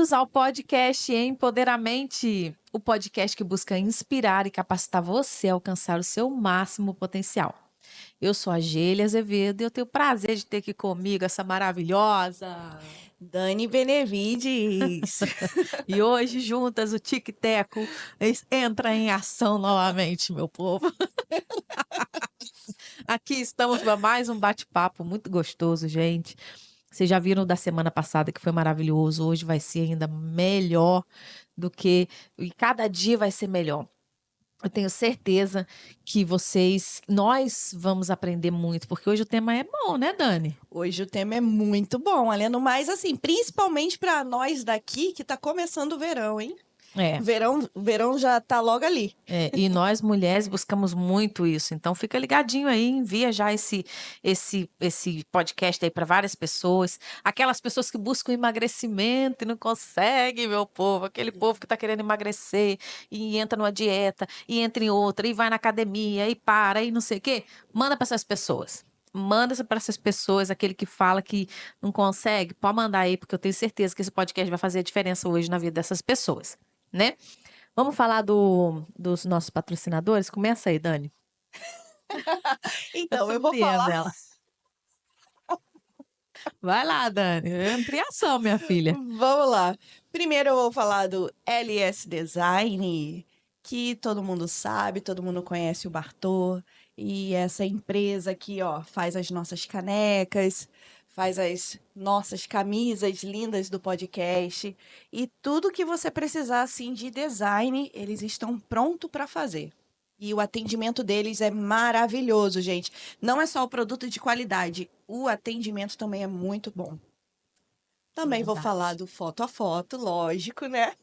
Bem-vindos ao podcast Empoderamente, o podcast que busca inspirar e capacitar você a alcançar o seu máximo potencial. Eu sou a Gêlia Azevedo e eu tenho o prazer de ter aqui comigo essa maravilhosa. Dani Benevides. E hoje, juntas, o Tic Teco entra em ação novamente, meu povo. Aqui estamos para mais um bate-papo muito gostoso, gente. Vocês já viram da semana passada que foi maravilhoso. Hoje vai ser ainda melhor do que... E cada dia vai ser melhor. Eu tenho certeza que nós vamos aprender muito, porque hoje o tema é bom, né, Dani? Hoje o tema é muito bom, Aleno, mas assim, principalmente para nós daqui que tá começando o verão, hein? É. Verão já tá logo ali. E nós mulheres buscamos muito isso, então fica ligadinho aí, envia já esse podcast aí para várias pessoas, aquelas pessoas que buscam emagrecimento e não conseguem, meu povo, aquele povo que está querendo emagrecer e entra numa dieta e entra em outra e vai na academia e para e não sei o quê, manda para essas pessoas. Manda para essas pessoas, aquele que fala que não consegue, pode mandar aí, porque eu tenho certeza que esse podcast vai fazer a diferença hoje na vida dessas pessoas, né? Vamos falar dos nossos patrocinadores? Começa aí, Dani. Então, eu vou surpreendo falar. ela. Vai lá, Dani. Ampliação, minha filha. Vamos lá. Primeiro eu vou falar do LS Design, que todo mundo sabe, todo mundo conhece o Bartô. E essa empresa aqui, ó, faz as nossas canecas, faz as nossas camisas lindas do podcast. E tudo que você precisar, assim, de design, eles estão prontos para fazer. E o atendimento deles é maravilhoso, gente. Não é só o produto de qualidade, o atendimento também é muito bom. Também vou Verdade. falar do foto a foto, lógico, né?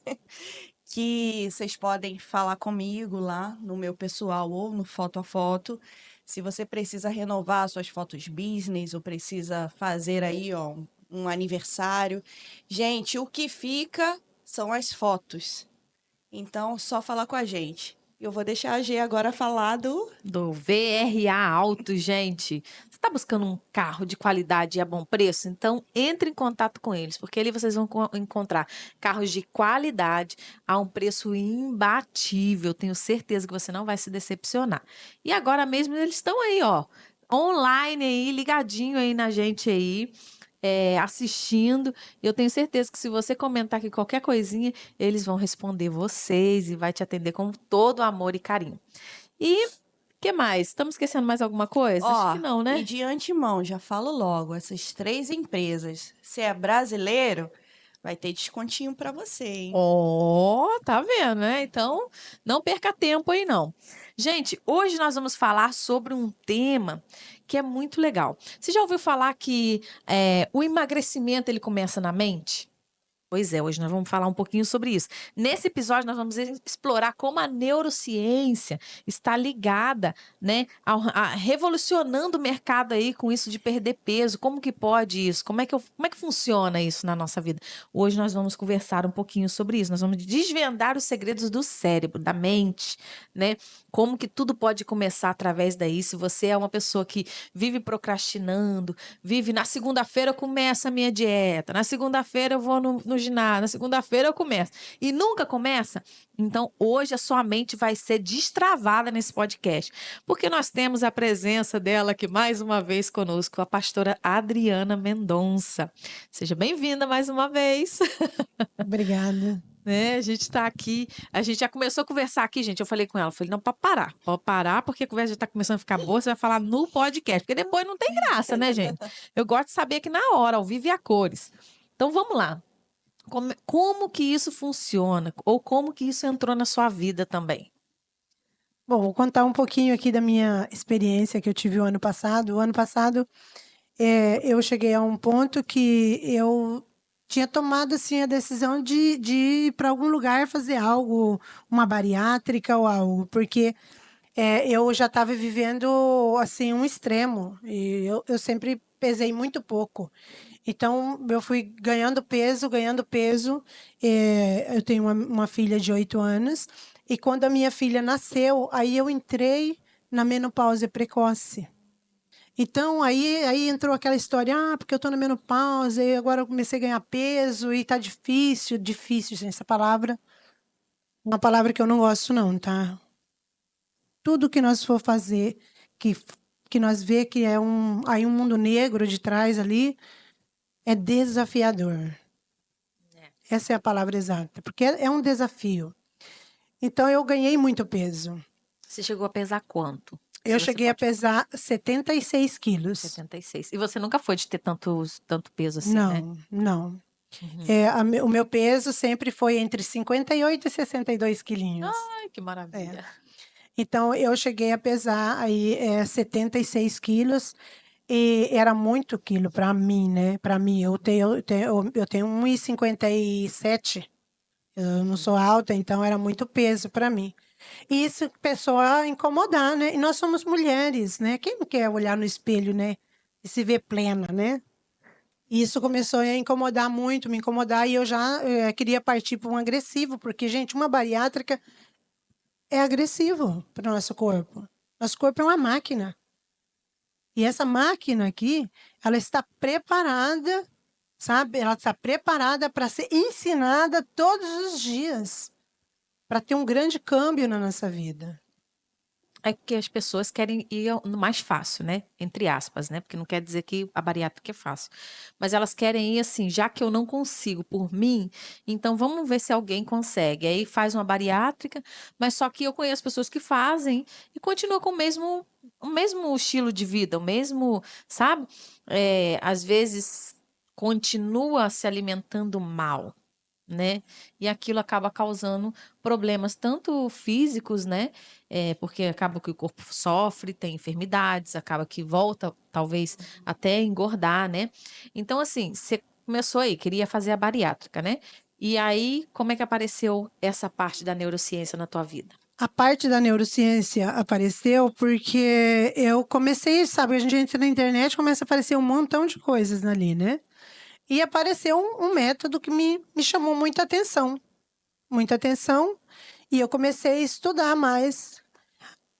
Que vocês podem falar comigo lá no meu pessoal ou no foto a foto. Se você precisa renovar suas fotos business ou precisa fazer aí, ó, um aniversário. Gente, o que fica são as fotos. Então, só falar com a gente. Eu vou deixar a G agora falar Do VRA Auto, gente. Você está buscando um carro de qualidade e a bom preço? Então, entre em contato com eles, porque ali vocês vão encontrar carros de qualidade a um preço imbatível. Tenho certeza que você não vai se decepcionar. E agora mesmo eles estão aí, ó, online aí, ligadinho aí na gente aí. Assistindo, eu tenho certeza que se você comentar aqui qualquer coisinha, eles vão responder vocês e vai te atender com todo amor e carinho. E que mais? Estamos esquecendo mais alguma coisa? Acho que Ó, não, e né? de antemão, já falo logo, essas três empresas, se é brasileiro, vai ter descontinho para você, hein? Ó, tá vendo, né? Então, não perca tempo aí, não. Gente, hoje nós vamos falar sobre um tema que é muito legal. Você já ouviu falar que o emagrecimento ele começa na mente? Pois é, hoje nós vamos falar um pouquinho sobre isso. Nesse episódio, nós vamos explorar como a neurociência está ligada, né, revolucionando o mercado aí com isso de perder peso. Como que pode isso? Como é que funciona isso na nossa vida? Hoje nós vamos conversar um pouquinho sobre isso. Nós vamos desvendar os segredos do cérebro, da mente, né? Como que tudo pode começar através daí. Se você é uma pessoa que vive procrastinando, vive na segunda-feira eu começo a minha dieta, na segunda-feira eu vou no ginásio, na segunda-feira eu começo e nunca começa, então hoje a sua mente vai ser destravada nesse podcast, porque nós temos a presença dela aqui mais uma vez conosco, a pastora Adriana Mendonça. Seja bem-vinda mais uma vez. Obrigada. Né? A gente está aqui, a gente já começou a conversar aqui, gente. Eu falei com ela, falei, não, pode parar, porque a conversa já está começando a ficar boa. Você vai falar no podcast, porque depois não tem graça, né, gente? Eu gosto de saber que na hora, ao vivo e a cores. Então vamos lá. Como que isso funciona? Ou como que isso entrou na sua vida também? Bom, vou contar um pouquinho aqui da minha experiência que eu tive o ano passado. O ano passado, eu cheguei a um ponto que eu tinha tomado assim a decisão de ir para algum lugar fazer algo, uma bariátrica ou algo, porque eu já estava vivendo assim um extremo e eu sempre pesei muito pouco. Então, eu fui ganhando peso, ganhando peso. Eu tenho uma filha de 8 anos. E quando a minha filha nasceu, aí eu entrei na menopausa precoce. Então, aí entrou aquela história, porque eu tô na menopausa, e agora eu comecei a ganhar peso, e tá difícil, difícil, gente, essa palavra, uma palavra que eu não gosto não, tá? Tudo que nós for fazer, que, que nós vê que é aí um mundo negro de trás ali, é desafiador. Essa é a palavra exata, porque é um desafio. Então, eu ganhei muito peso. Você chegou a pesar quanto? Se Eu você cheguei a pode falar. pesar 76 quilos. 76. E você nunca foi de ter tanto peso assim, né? Não, não. Uhum. O meu peso sempre foi entre 58 e 62 quilinhos. Ai, que maravilha. Então, eu cheguei a pesar aí 76 quilos e era muito quilo para mim, né? Para mim, eu tenho 1,57. Eu não sou alta, então era muito peso para mim. E isso começou a incomodar, né? E nós somos mulheres, né? Quem não quer olhar no espelho, né? E se ver plena, né? E isso começou a incomodar muito, me incomodar, e eu já queria partir para um agressivo, porque, gente, uma bariátrica é agressivo para o nosso corpo. Nosso corpo é uma máquina. E essa máquina aqui, ela está preparada, sabe? Ela está preparada para ser ensinada todos os dias, para ter um grande câmbio na nossa vida. É que as pessoas querem ir no mais fácil, né? Entre aspas, né? Porque não quer dizer que a bariátrica é fácil. Mas elas querem ir assim, já que eu não consigo por mim, então vamos ver se alguém consegue. Aí faz uma bariátrica, mas só que eu conheço pessoas que fazem e continuam com o mesmo estilo de vida, o mesmo, sabe? Às vezes continua se alimentando mal, né? E aquilo acaba causando problemas tanto físicos, né? Porque acaba que o corpo sofre, tem enfermidades, acaba que volta, talvez, até engordar, né? Então, assim, você começou aí, queria fazer a bariátrica, né? E aí, como é que apareceu essa parte da neurociência na tua vida? A parte da neurociência apareceu porque eu comecei, sabe, a gente entra na internet e começa a aparecer um montão de coisas ali, né? E apareceu um método que me chamou muita atenção, e eu comecei a estudar mais.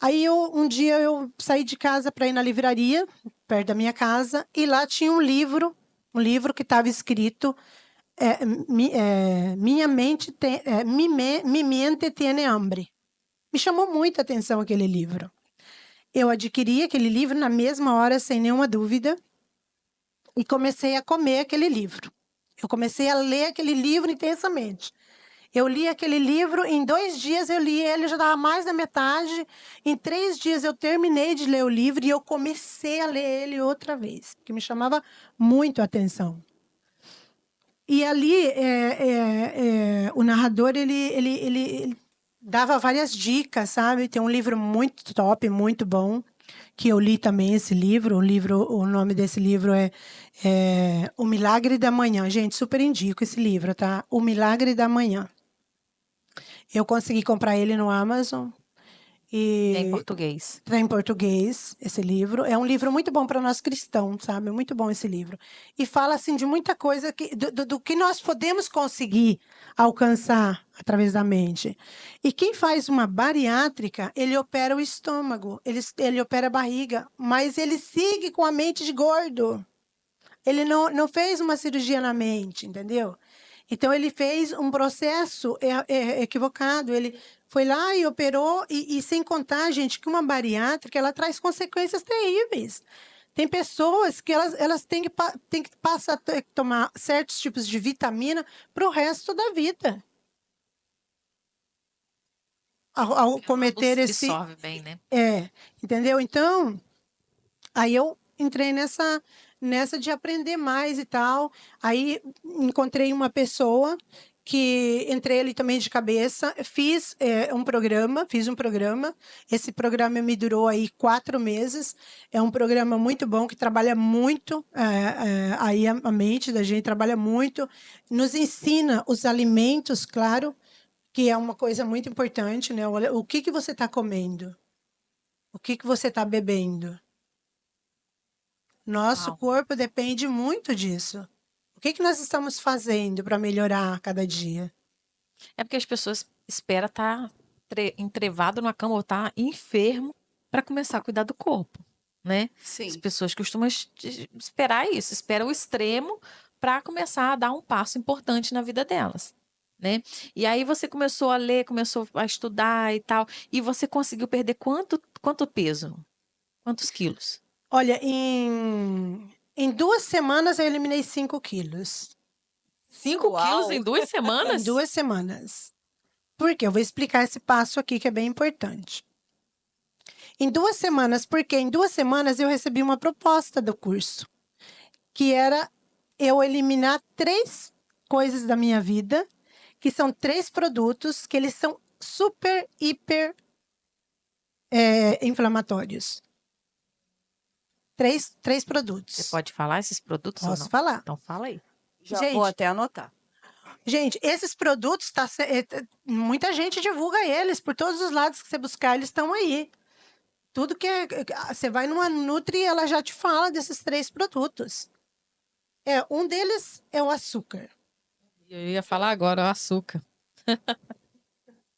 Aí um dia eu saí de casa para ir na livraria, perto da minha casa, e lá tinha um livro que estava escrito Minha mente mi mente tiene hambre. Me chamou muita atenção aquele livro. Eu adquiri aquele livro na mesma hora, sem nenhuma dúvida, e comecei a comer aquele livro. Eu comecei a ler aquele livro intensamente. Eu li aquele livro, em 2 dias eu li ele, já estava mais da metade. Em 3 dias eu terminei de ler o livro e eu comecei a ler ele outra vez, que me chamava muito a atenção. E ali, o narrador, ele dava várias dicas, sabe? Tem um livro muito top, muito bom, que eu li também esse livro. O nome desse livro é O Milagre da Manhã. Gente, super indico esse livro, tá? O Milagre da Manhã. Eu consegui comprar ele no Amazon. É em E português. está em português esse livro. É um livro muito bom para nós cristãos, sabe? Muito bom esse livro. E fala assim de muita coisa do que nós podemos conseguir alcançar através da mente. E quem faz uma bariátrica, ele opera o estômago, ele opera a barriga, mas ele segue com a mente de gordo. Ele não fez uma cirurgia na mente, entendeu? Então, ele fez um processo equivocado. Ele foi lá e operou, e sem contar, gente, que uma bariátrica ela traz consequências terríveis. Tem pessoas que elas têm que passar a ter que tomar certos tipos de vitamina para o resto da vida. Ao Ela cometer esse. absorve bem, né? Entendeu? Então, aí eu entrei nessa de aprender mais e tal. Aí encontrei uma pessoa que entrei ali também de cabeça, fiz um programa. Esse programa me durou aí 4 meses. É um programa muito bom que trabalha muito aí a mente da gente trabalha muito, nos ensina os alimentos, claro, que é uma coisa muito importante, né? O que você está comendo, o que você está bebendo. Nosso Uau. corpo depende muito disso. O que nós estamos fazendo para melhorar a cada dia? É porque as pessoas esperam estar entrevado na cama ou estar enfermo para começar a cuidar do corpo. né? As Sim. pessoas costumam esperar isso, esperam o extremo para começar a dar um passo importante na vida delas, né? E aí você começou a ler, começou a estudar e tal, e você conseguiu perder quanto peso? Quantos quilos? Olha, em 2 semanas eu eliminei 5 quilos. 5 quilos em Uau! 2 semanas? Em 2 semanas. Por quê? Eu vou explicar esse passo aqui que é bem importante. Em 2 semanas, porque em 2 semanas eu recebi uma proposta do curso, que era eu eliminar 3 coisas da minha vida, que são 3 produtos, que eles são super, hiper inflamatórios. Três produtos. Você pode falar esses produtos ou Posso não? falar. Então fala aí. Já Gente, vou até anotar. Gente, esses produtos, muita gente divulga eles, por todos os lados que você buscar, eles estão aí. Tudo que você vai numa Nutri, ela já te fala desses 3 produtos. Um deles é o açúcar. Eu ia falar agora, o açúcar.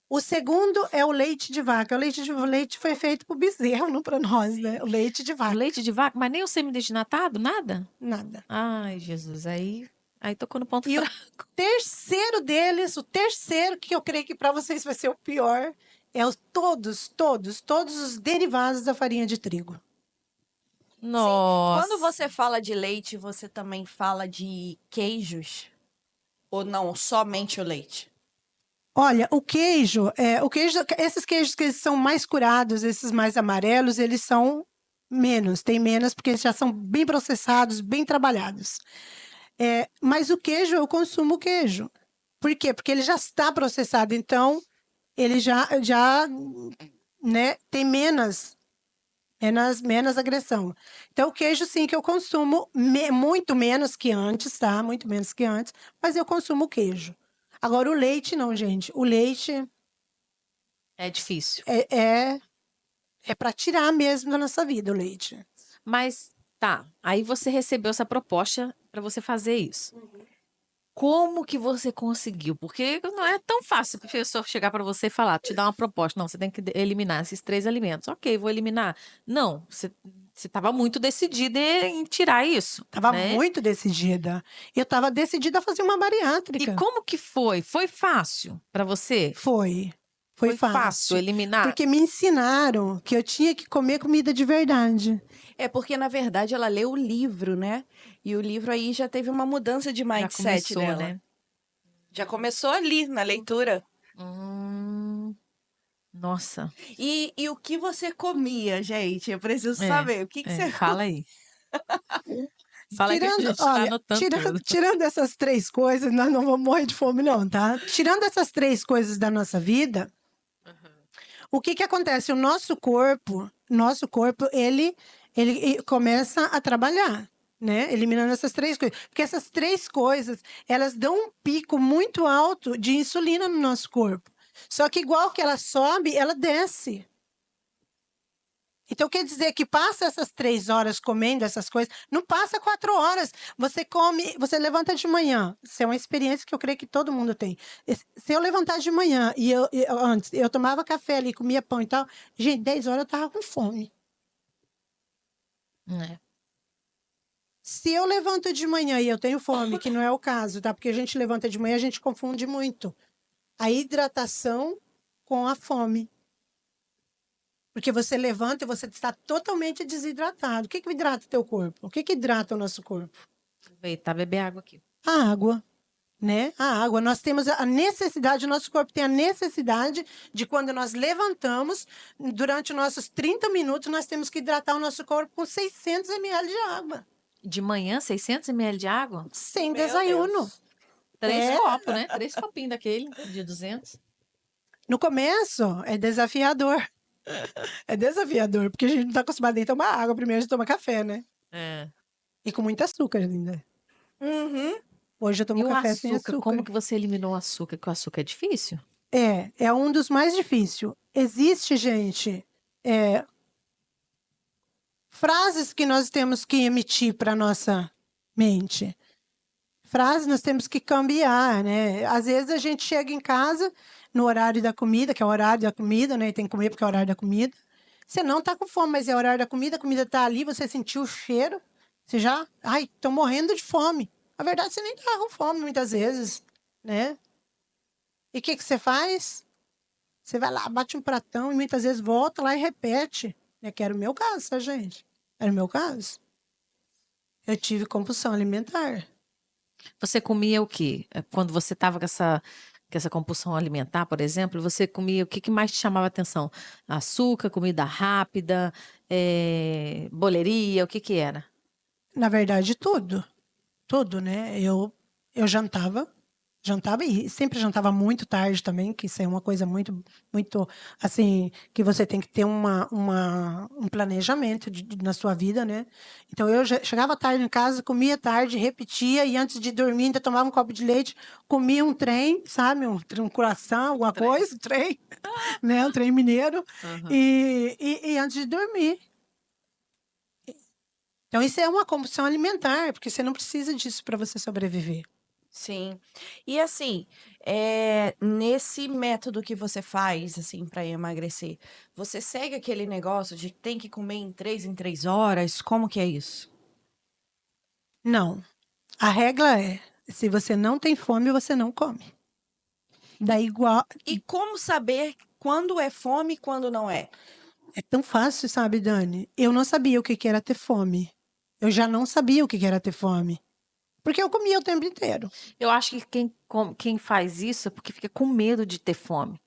O segundo é o leite de vaca. O leite foi feito por bezerro, não para nós, né? O leite de O vaca. leite de vaca, mas nem o semidesnatado, nada? Nada. Ai, Jesus, aí tocou no ponto E o fraco. terceiro deles, o terceiro, que eu creio que para vocês vai ser o pior, é todos os derivados da farinha de trigo. Nossa. Quando você fala de leite, você também fala de queijos? Ou não, somente o leite? Olha, esses queijos que eles são mais curados, esses mais amarelos, eles são tem menos, porque eles já são bem processados, bem trabalhados. Mas o queijo, eu consumo queijo. Por quê? Porque ele já está processado, então ele já né, tem menos agressão. Então, o queijo, sim, que eu consumo muito menos que antes, tá? Muito menos que antes, mas eu consumo queijo. Agora, o leite, não, gente. O leite É difícil. é para tirar mesmo da nossa vida, o leite. Mas tá, aí você recebeu essa proposta para você fazer isso. Como que você conseguiu? Porque não é tão fácil o professor chegar para você e falar, te dar uma proposta. Não, você tem que eliminar esses 3 alimentos. Ok, vou eliminar. Não, você estava muito decidida em tirar isso, Tava né? muito decidida. Eu tava decidida a fazer uma E bariátrica. como que foi? Foi fácil para você? Foi Foi fácil fácil. eliminar? Porque me ensinaram que eu tinha que comer comida de verdade. É porque, na verdade, ela leu o livro, né? E o livro aí já teve uma mudança de Já mindset começou, dela. né? Já começou ali, na leitura. Nossa. E o que você comia, gente? Eu preciso É, saber. O que você fala aí. Fala aí que a Tirando, gente tá olha, anotando tudo. tirando essas 3 coisas, nós não vamos morrer de fome, não, tá? Tirando essas 3 coisas da nossa vida, o que acontece? Nosso corpo, ele começa a trabalhar, né? Eliminando essas 3 coisas. Porque essas 3 coisas, elas dão um pico muito alto de insulina no nosso corpo. Só que igual que ela sobe, ela desce. Então, quer dizer que passa essas 3 horas comendo essas coisas, não passa 4 horas. Você come, você levanta de manhã. Isso é uma experiência que eu creio que todo mundo tem. Se eu levantar de manhã antes, eu tomava café ali, comia pão e tal, gente, 10 horas eu tava com fome. É. Se eu levanto de manhã e eu tenho fome, que não é o caso, tá? Porque a gente levanta de manhã, a gente confunde muito a hidratação com a fome. Porque você levanta e você está totalmente desidratado. O que hidrata o teu corpo? O que hidrata o nosso corpo? Aproveitar, beber água aqui. A água, né? A água. Nós temos a necessidade, o nosso corpo tem a necessidade de quando nós levantamos, durante os nossos 30 minutos, nós temos que hidratar o nosso corpo com 600 ml de água. De manhã, 600 ml de água? Sem Meu desayuno. Deus. 3 copos, né? 3 copinhos daquele, de 200. No começo, é desafiador. É desafiador, porque a gente não está acostumado a tomar água. Primeiro a gente toma café, né? É. E com muito açúcar ainda. Uhum. Hoje eu tomo E o café sem açúcar, açúcar. como que você eliminou o açúcar? Que o açúcar é difícil? É um dos mais difíceis. Existe, gente, frases que nós temos que emitir para nossa mente. Frases nós temos que cambiar, né? Às vezes a gente chega em casa no horário da comida, que é o horário da comida, né? E tem que comer porque é o horário da comida. Você não tá com fome, mas é horário da comida, a comida tá ali, você sentiu o cheiro, você já, ai, tô morrendo de fome. Na verdade, você nem tá com fome muitas vezes, né? E o que que você faz? Você vai lá, bate um pratão e muitas vezes volta lá e repete. É que era o meu caso, tá, gente? Era o meu caso. Eu tive compulsão alimentar. Você comia o quê? Quando você estava com essa compulsão alimentar, por exemplo, você comia o que, que mais te chamava atenção? Açúcar, comida rápida, boleria, o que que era? Na verdade, tudo. Tudo, né? Eu jantava e sempre jantava muito tarde também, que isso é uma coisa muito, assim, que você tem que ter um planejamento na sua vida, né? Então, eu chegava tarde em casa, comia tarde, repetia, e antes de dormir ainda tomava um copo de leite, comia um trem, sabe? Um coração, alguma coisa, um trem, né? Um trem mineiro, Aham. e antes de dormir. Então, isso é uma compulsão alimentar, porque você não precisa disso para você sobreviver. Sim. E assim, nesse método que você faz, assim, para emagrecer, você segue aquele negócio de tem que comer em 3 horas? Como que é isso? Não. A regra é: se você não tem fome, você não come. Daí, igual. E como saber quando é fome e quando não é? É tão fácil, sabe, Dani? Eu não sabia o que que era ter fome. Eu já não sabia o que que era ter fome. Porque eu comia o tempo inteiro. Eu acho que quem faz isso é porque fica com medo de ter fome.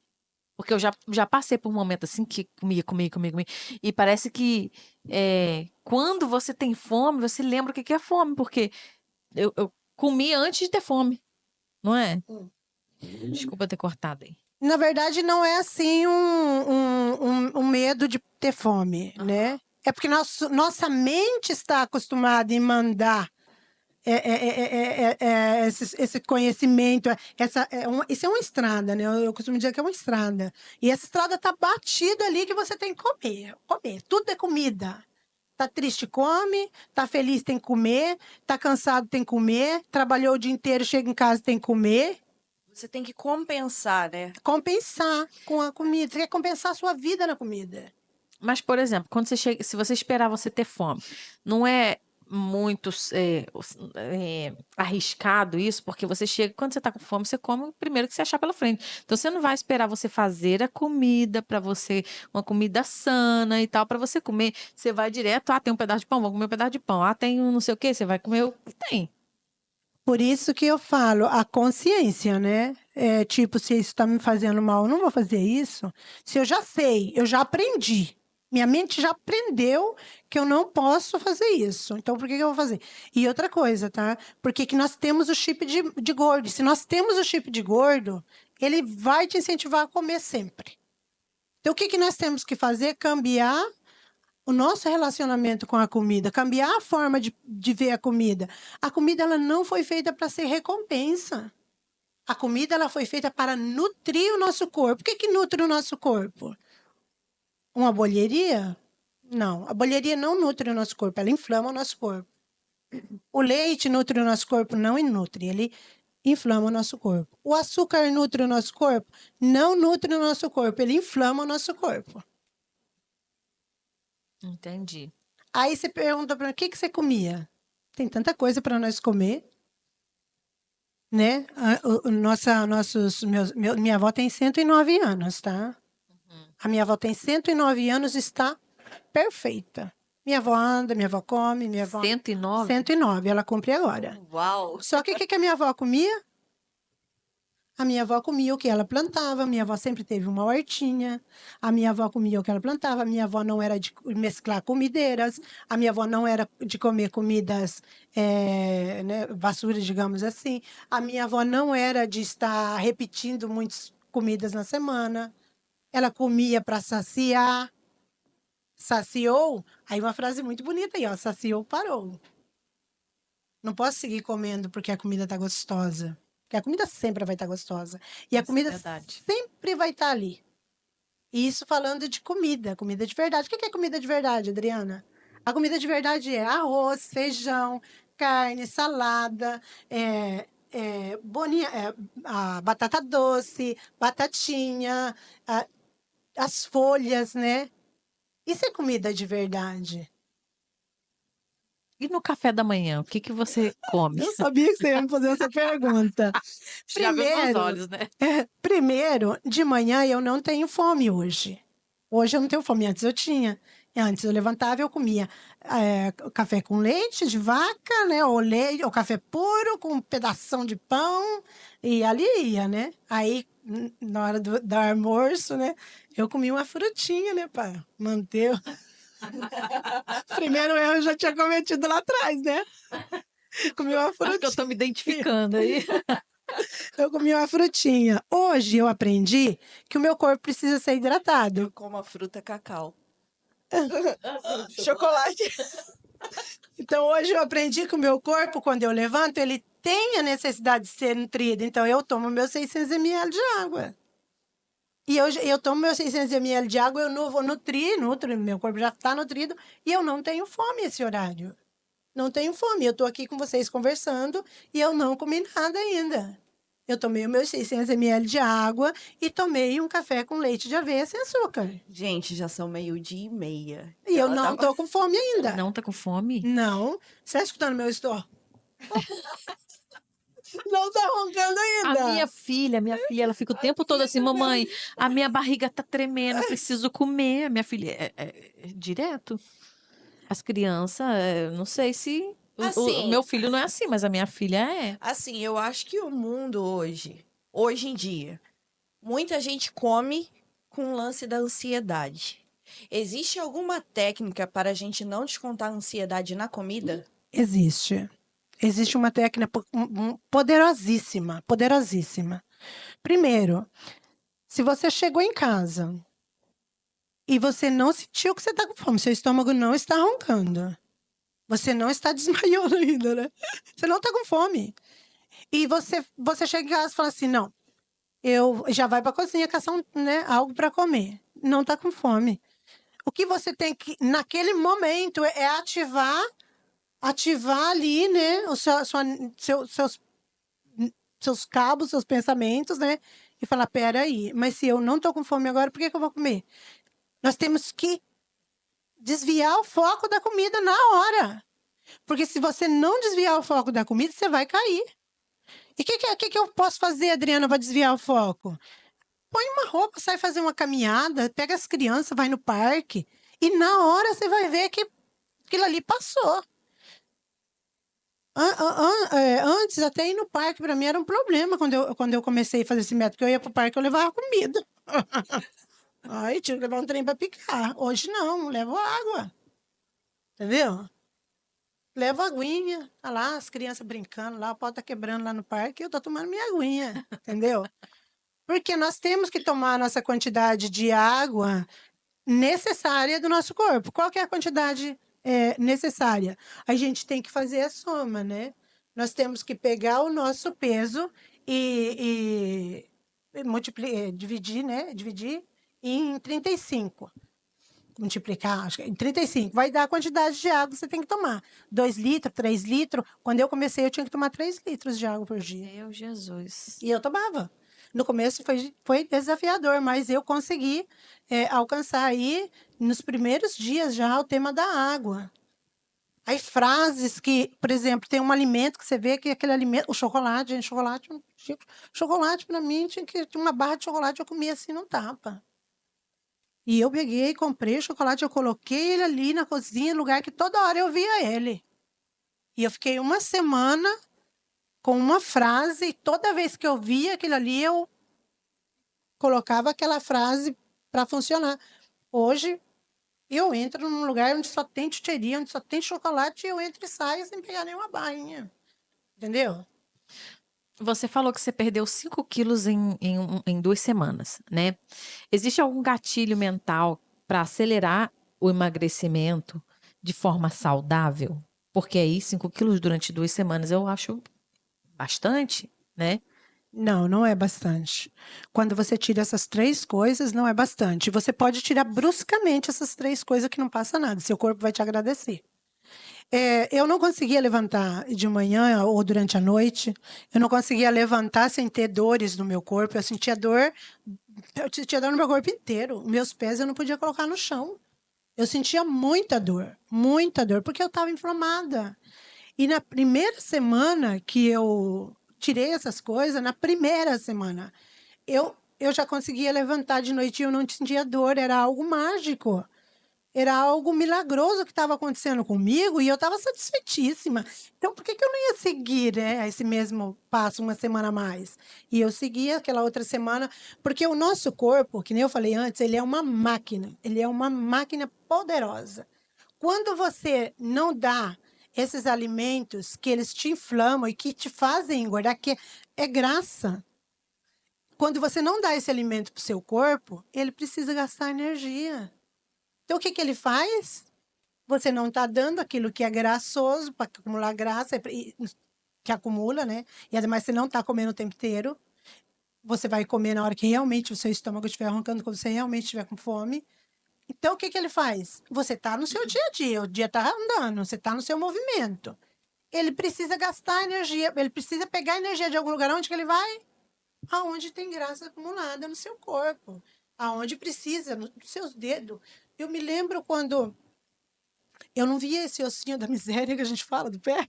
Porque eu já passei por um momento assim que comia. E parece que quando você tem fome, você lembra o que que é fome, porque eu comia antes de ter fome, não é? Desculpa ter cortado aí. Na verdade, não é assim um medo de ter fome, Aham. né? É porque nossa mente está acostumada em mandar esse conhecimento, isso é uma estrada, né? Eu costumo dizer que é uma estrada. E essa estrada tá batida ali que você tem que comer. Comer. Tudo é comida. Tá triste, come. Tá feliz, tem que comer. Tá cansado, tem que comer. Trabalhou o dia inteiro, chega em casa, tem que comer. Você tem que compensar, né? Compensar com a comida. Você quer compensar a sua vida na comida. Mas, por exemplo, quando você chega, se você esperar você ter fome, não é muito arriscado isso, porque você chega, quando você está com fome, você come o primeiro que você achar pela frente. Então, você não vai esperar você fazer a comida para você, uma comida sana e tal, para você comer. Você vai direto, tem um pedaço de pão, vou comer um pedaço de pão. Tem um não sei o quê, você vai comer o que tem. Por isso que eu falo, a consciência, né? É, tipo, se isso está me fazendo mal, eu não vou fazer isso. Se eu já sei, eu já aprendi. Minha mente já aprendeu que eu não posso fazer isso. Então, por que que eu vou fazer? E outra coisa, tá? Porque que nós temos o chip de gordo. Se nós temos o chip de gordo, ele vai te incentivar a comer sempre. Então, o que que nós temos que fazer? Cambiar o nosso relacionamento com a comida, cambiar a forma de ver a comida. A comida ela não foi feita para ser recompensa. A comida ela foi feita para nutrir o nosso corpo. O que, que nutre o nosso corpo? Uma bolheria? Não, a bolheria não nutre o nosso corpo, ela inflama o nosso corpo. O leite nutre o nosso corpo? Não nutre, ele inflama o nosso corpo. O açúcar nutre o nosso corpo? Não nutre o nosso corpo, ele inflama o nosso corpo. Entendi. Aí você pergunta para mim, o que, que você comia? Tem tanta coisa para nós comer, né? Minha avó tem 109 anos, tá? A minha avó tem 109 anos e está perfeita. Minha avó anda, minha avó come, minha avó... 109? 109, ela cumpre agora. Uau! Só que o que que a minha avó comia? A minha avó comia o que ela plantava, a minha avó sempre teve uma hortinha, a minha avó comia o que ela plantava, a minha avó não era de mesclar comideiras, a minha avó não era de comer comidas, né, basura, digamos assim, a minha avó não era de estar repetindo muitas comidas na semana, ela comia para saciar, saciou, aí uma frase muito bonita aí, ó, saciou, parou. Não posso seguir comendo porque a comida tá gostosa. Porque a comida sempre vai estar gostosa. E a Isso é comida verdade. sempre vai estar ali. E isso falando de comida, comida de verdade. O que é comida de verdade, Adriana? A comida de verdade é arroz, feijão, carne, salada, boninha, a batata doce, batatinha, as folhas, né? Isso é comida de verdade. E no café da manhã, o que que você come? Eu sabia que você ia me fazer essa pergunta. Já viu meus Primeiro, olhos, né? primeiro, de manhã eu não tenho fome hoje. Hoje eu não tenho fome, antes eu tinha. Antes eu levantava e eu comia café com leite de vaca, né? Ou leite, ou café puro com um pedação de pão. E ali ia, né? Aí, na hora do almoço, né? Eu comia uma frutinha, né, para manter. Primeiro erro eu já tinha cometido lá atrás, né? Comi uma Acho que eu frutinha. tô me identificando aí. Eu comi uma frutinha. Hoje eu aprendi que o meu corpo precisa ser hidratado. Como a fruta cacau. Chocolate. Então hoje eu aprendi que o meu corpo, quando eu levanto, ele tem a necessidade de ser nutrido. Então eu tomo meus 600 ml de água. E hoje eu tomo meus 600 ml de água, eu não vou nutro, meu corpo já está nutrido e eu não tenho fome esse horário. Não tenho fome. Eu estou aqui com vocês conversando e eu não comi nada ainda. Eu tomei os meus 600 ml de água e tomei um café com leite de aveia sem açúcar. Gente, já são 12:30. E eu Ela não tava- tô com fome ainda. Não tá com fome? Não. Você está escutando meu store? Não tá roncando ainda. Minha filha, ela fica o tempo todo assim, mamãe, a minha barriga tá tremendo, eu preciso comer. A minha filha é direto. As crianças, não sei se o Assim, meu filho não é assim, mas a minha filha é. assim, eu acho que o mundo hoje em dia, muita gente come com o lance da ansiedade. Existe alguma técnica para a gente não descontar a ansiedade na comida? Existe. Existe uma técnica poderosíssima, poderosíssima. Primeiro, se você chegou em casa e você não sentiu que você está com fome, seu estômago não está roncando, você não está desmaiando ainda, né? Você não está com fome. E você chega em casa e fala assim, não, eu já vai para a cozinha caçar né, algo para comer. Não está com fome. O que você tem que, naquele momento, é ativar ali, né, seus cabos, seus pensamentos, né? E falar, peraí, mas se eu não tô com fome agora, por que que eu vou comer? Nós temos que desviar o foco da comida na hora. Porque se você não desviar o foco da comida, você vai cair. E o que eu posso fazer, Adriana, para desviar o foco? Põe uma roupa, sai fazer uma caminhada, pega as crianças, vai no parque. E na hora você vai ver que aquilo ali passou. Antes, até ir no parque, para mim era um problema quando eu comecei a fazer esse método, que eu ia pro parque, eu levava comida. Aí tinha que levar um trem para picar. Hoje não, levo água. Entendeu? Levo aguinha, tá lá, as crianças brincando lá, o pau tá quebrando lá no parque, e eu tô tomando minha aguinha, entendeu? Porque nós temos que tomar a nossa quantidade de água necessária do nosso corpo. Qual que é a quantidade necessária? A gente tem que fazer a soma, né? Nós temos que pegar o nosso peso e dividir, né? Dividir em 35. Multiplicar, acho que em 35. Vai dar a quantidade de água que você tem que tomar. 2 litros, 3 litros. Quando eu comecei, eu tinha que tomar 3 litros de água por dia. Meu Jesus. E eu tomava. No começo foi desafiador, mas eu consegui alcançar aí, nos primeiros dias já, o tema da água. Aí frases que, por exemplo, tem um alimento que você vê que aquele alimento, o chocolate, gente, chocolate para mim, tinha uma barra de chocolate eu comia assim no tapa. E eu peguei, comprei o chocolate, eu coloquei ele ali na cozinha, lugar que toda hora eu via ele. E eu fiquei uma semana com uma frase, e toda vez que eu via aquilo ali, eu colocava aquela frase para funcionar. Hoje, eu entro num lugar onde só tem chucheria, onde só tem chocolate, e eu entro e saio sem pegar nenhuma bainha. Entendeu? Você falou que você perdeu 5 quilos em 2 semanas, né? Existe algum gatilho mental para acelerar o emagrecimento de forma saudável? Porque aí 5 quilos durante 2 semanas eu acho bastante, né? Não, não é bastante. Quando você tira essas 3 coisas, não é bastante. Você pode tirar bruscamente essas 3 coisas que não passa nada. Seu corpo vai te agradecer. Eu não conseguia levantar de manhã ou durante a noite. Eu não conseguia levantar sem ter dores no meu corpo. Eu sentia dor no meu corpo inteiro. Meus pés eu não podia colocar no chão. Eu sentia muita dor, porque eu estava inflamada. E na primeira semana que eu tirei essas coisas, na primeira semana, eu já conseguia levantar de noite e eu não sentia dor, era algo mágico. Era algo milagroso que estava acontecendo comigo e eu estava satisfeitíssima. Então, por que que eu não ia seguir, né, esse mesmo passo uma semana a mais? E eu segui aquela outra semana, porque o nosso corpo, que nem eu falei antes, ele é uma máquina poderosa. Quando você não dá esses alimentos que eles te inflamam e que te fazem engordar, que é graça. Quando você não dá esse alimento para o seu corpo, ele precisa gastar energia. Então, o que que ele faz? Você não está dando aquilo que é graçoso para acumular graça, que acumula, né? E ademais você não está comendo o tempo inteiro. Você vai comer na hora que realmente o seu estômago estiver arrancando, quando você realmente estiver com fome. Então, o que que ele faz? Você está no seu dia a dia, o dia está andando, você está no seu movimento. Ele precisa gastar energia, ele precisa pegar energia de algum lugar. Onde que ele vai? Aonde tem graça acumulada no seu corpo. Aonde precisa, nos seus dedos. Eu me lembro quando eu não via esse ossinho da miséria que a gente fala do pé.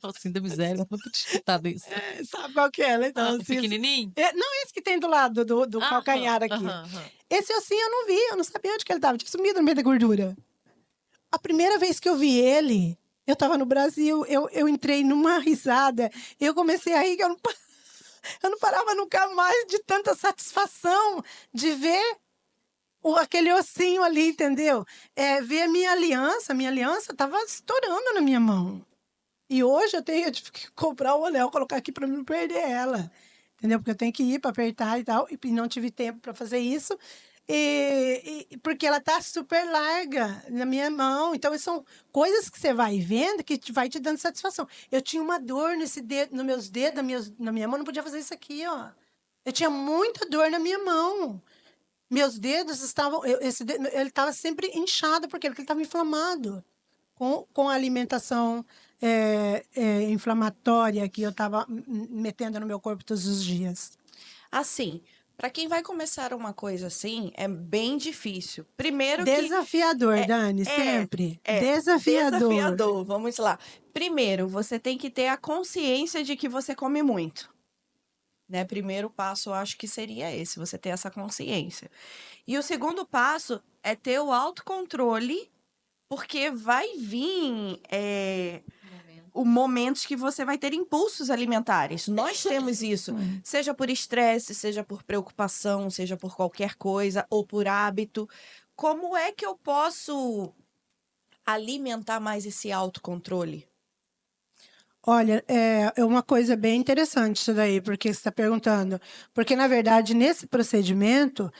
Assim, da miséria, eu nunca tinha escutado isso. Sabe qual que é, né? Então, O pequenininho? não esse que tem do lado do calcanhar aqui. Aham. Esse ossinho eu não vi, eu não sabia onde que ele estava. Tinha sumido no meio da gordura. A primeira vez que eu vi ele, eu estava no Brasil, eu entrei numa risada. Eu comecei a rir, que eu não parava nunca mais de tanta satisfação de ver aquele ossinho ali, entendeu? Ver a minha aliança estava estourando na minha mão. E hoje eu tive que comprar o anel, colocar aqui para não perder ela. Entendeu? Porque eu tenho que ir para apertar e tal, e não tive tempo para fazer isso. Porque ela tá super larga na minha mão. Então, são coisas que você vai vendo que vai te dando satisfação. Eu tinha uma dor nesse dedo, nos meus dedos, na minha mão, não podia fazer isso aqui, ó. Eu tinha muita dor na minha mão. Meus dedos estavam. Ele estava sempre inchado, porque ele estava inflamado com a alimentação inflamatória que eu estava metendo no meu corpo todos os dias. Assim, para quem vai começar uma coisa assim, é bem difícil. Primeiro que Desafiador, Dani, é, sempre. é Desafiador. desafiador. Vamos lá. Primeiro, você tem que ter a consciência de que você come muito. Né? Primeiro passo, eu acho que seria esse, você ter essa consciência. E o segundo passo é ter o autocontrole, porque vai vir momentos que você vai ter impulsos alimentares. Nós temos isso, seja por estresse, seja por preocupação, seja por qualquer coisa, ou por hábito. Como é que eu posso alimentar mais esse autocontrole? Olha, é uma coisa bem interessante isso daí, porque você está perguntando. Porque, na verdade, nesse procedimento,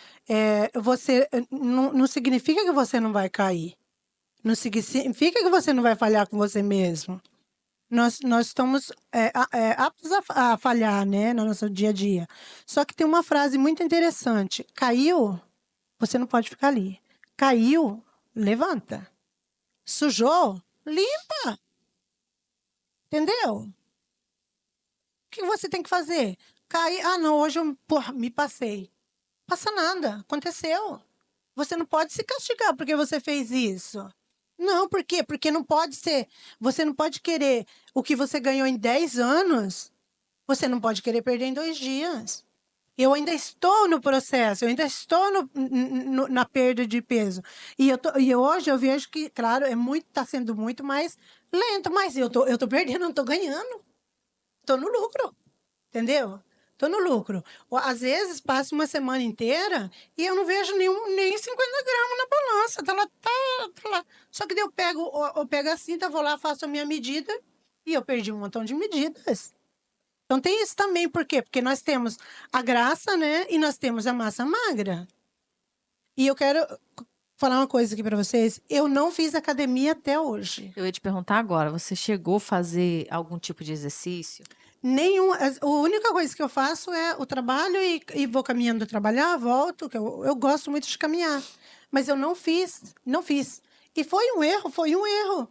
não significa que você não vai cair. Não significa que você não vai falhar com você mesmo. Nós estamos aptos a falhar, né, no nosso dia a dia. Só que tem uma frase muito interessante. Caiu, você não pode ficar ali. Caiu, levanta. Sujou, limpa. Entendeu? O que você tem que fazer? Cair, não, hoje eu, me passei. Passa nada, aconteceu. Você não pode se castigar porque você fez isso. Não, por quê? Porque não pode ser. Você não pode querer o que você ganhou em 10 anos, você não pode querer perder em 2 dias. Eu ainda estou no processo, eu ainda estou na perda de peso. E hoje eu vejo que, claro, está sendo muito mais lento, mas eu tô perdendo, não estou ganhando. Estou no lucro, entendeu? Estou no lucro. Às vezes passa uma semana inteira e eu não vejo nem 50 gramas na balança. Tá lá, tá lá. Só que daí eu pego a cinta, vou lá, faço a minha medida e eu perdi um montão de medidas. Então tem isso também, por quê? Porque nós temos a graça, né? E nós temos a massa magra. E eu quero falar uma coisa aqui para vocês. Eu não fiz academia até hoje. Eu ia te perguntar agora, você chegou a fazer algum tipo de exercício? Nenhum. A única coisa que eu faço é o trabalho e vou caminhando trabalhar, volto, que eu gosto muito de caminhar. Mas eu não fiz. E foi um erro.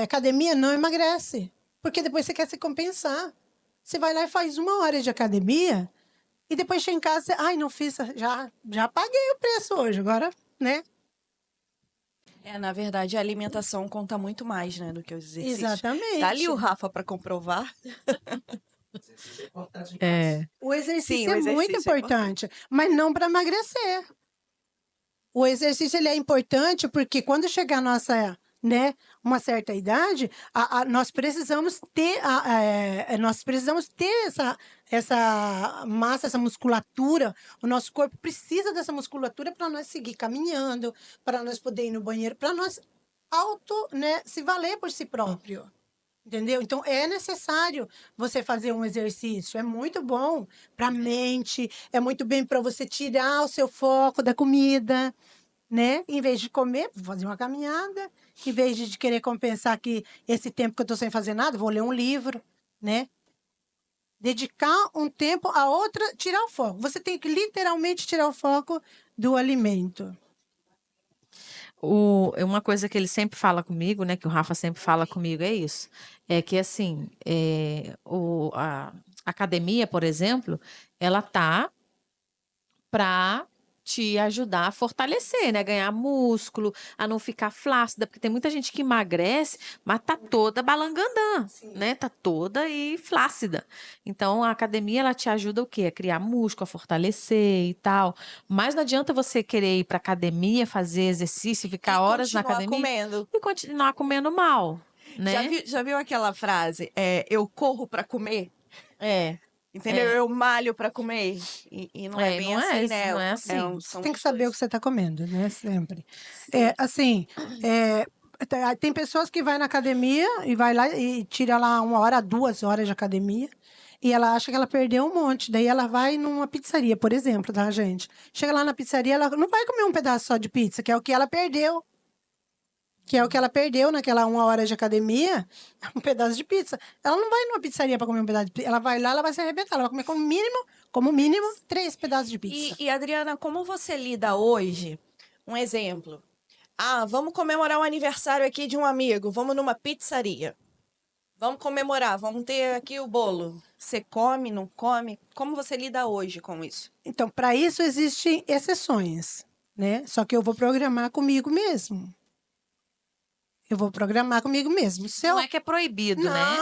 Academia não emagrece. Porque depois você quer se compensar. Você vai lá e faz 1 hora de academia e depois chega em casa, não fiz, já paguei o preço hoje, agora, né? Na verdade, a alimentação conta muito mais, né, do que os exercícios. Exatamente. Tá ali o Rafa para comprovar. É. O exercício Sim, o é muito exercício é importante, mas não para emagrecer. O exercício ele é importante porque quando chegar a nossa, né, uma certa idade, nós precisamos ter, essa massa, essa musculatura. O nosso corpo precisa dessa musculatura para nós seguir caminhando, para nós poder ir no banheiro, para nós né, se valer por si próprio. Entendeu? Então é necessário você fazer um exercício. É muito bom para a mente, é muito bem para você tirar o seu foco da comida, né? Em vez de comer, vou fazer uma caminhada. Em vez de querer compensar que esse tempo que eu estou sem fazer nada, vou ler um livro, né? Dedicar um tempo a outra, tirar o foco. Você tem que literalmente tirar o foco do alimento. Uma coisa que ele sempre fala comigo, né, que o Rafa sempre fala comigo, é isso. É que, assim, a academia, por exemplo, ela tá para te ajudar a fortalecer, né? Ganhar músculo, a não ficar flácida, porque tem muita gente que emagrece, mas tá toda balangandã, né? Tá toda aí flácida. Então, a academia, ela te ajuda o quê? A criar músculo, a fortalecer e tal. Mas não adianta você querer ir pra academia, fazer exercício, ficar horas na continuar academia comendo. e continuar comendo mal, né? Já viu aquela frase? Eu corro para comer? É. Entendeu? Eu malho para comer. E não é bem Não é, assim, né? não é assim. Você tem que saber o que você está comendo, né? Sempre. Sim. Assim, tem pessoas que vai na academia e vai lá e tira lá 1 hora, 2 horas de academia. E ela acha que ela perdeu um monte. Daí ela vai numa pizzaria, por exemplo, tá, gente? Chega lá na pizzaria, ela não vai comer um pedaço só de pizza, que é o que ela perdeu. Que é o que ela perdeu naquela 1 hora de academia, um pedaço de pizza. Ela não vai numa pizzaria para comer um pedaço de pizza. Ela vai lá, ela vai se arrebentar. Ela vai comer como mínimo, 3 pedaços de pizza. E, Adriana, como você lida hoje? Um exemplo. Vamos comemorar um aniversário aqui de um amigo. Vamos numa pizzaria. Vamos comemorar, vamos ter aqui o bolo. Você come, não come? Como você lida hoje com isso? Então, para isso existem exceções, né? Só que eu vou programar comigo mesmo. Eu vou programar comigo mesmo. Não é que é proibido, né?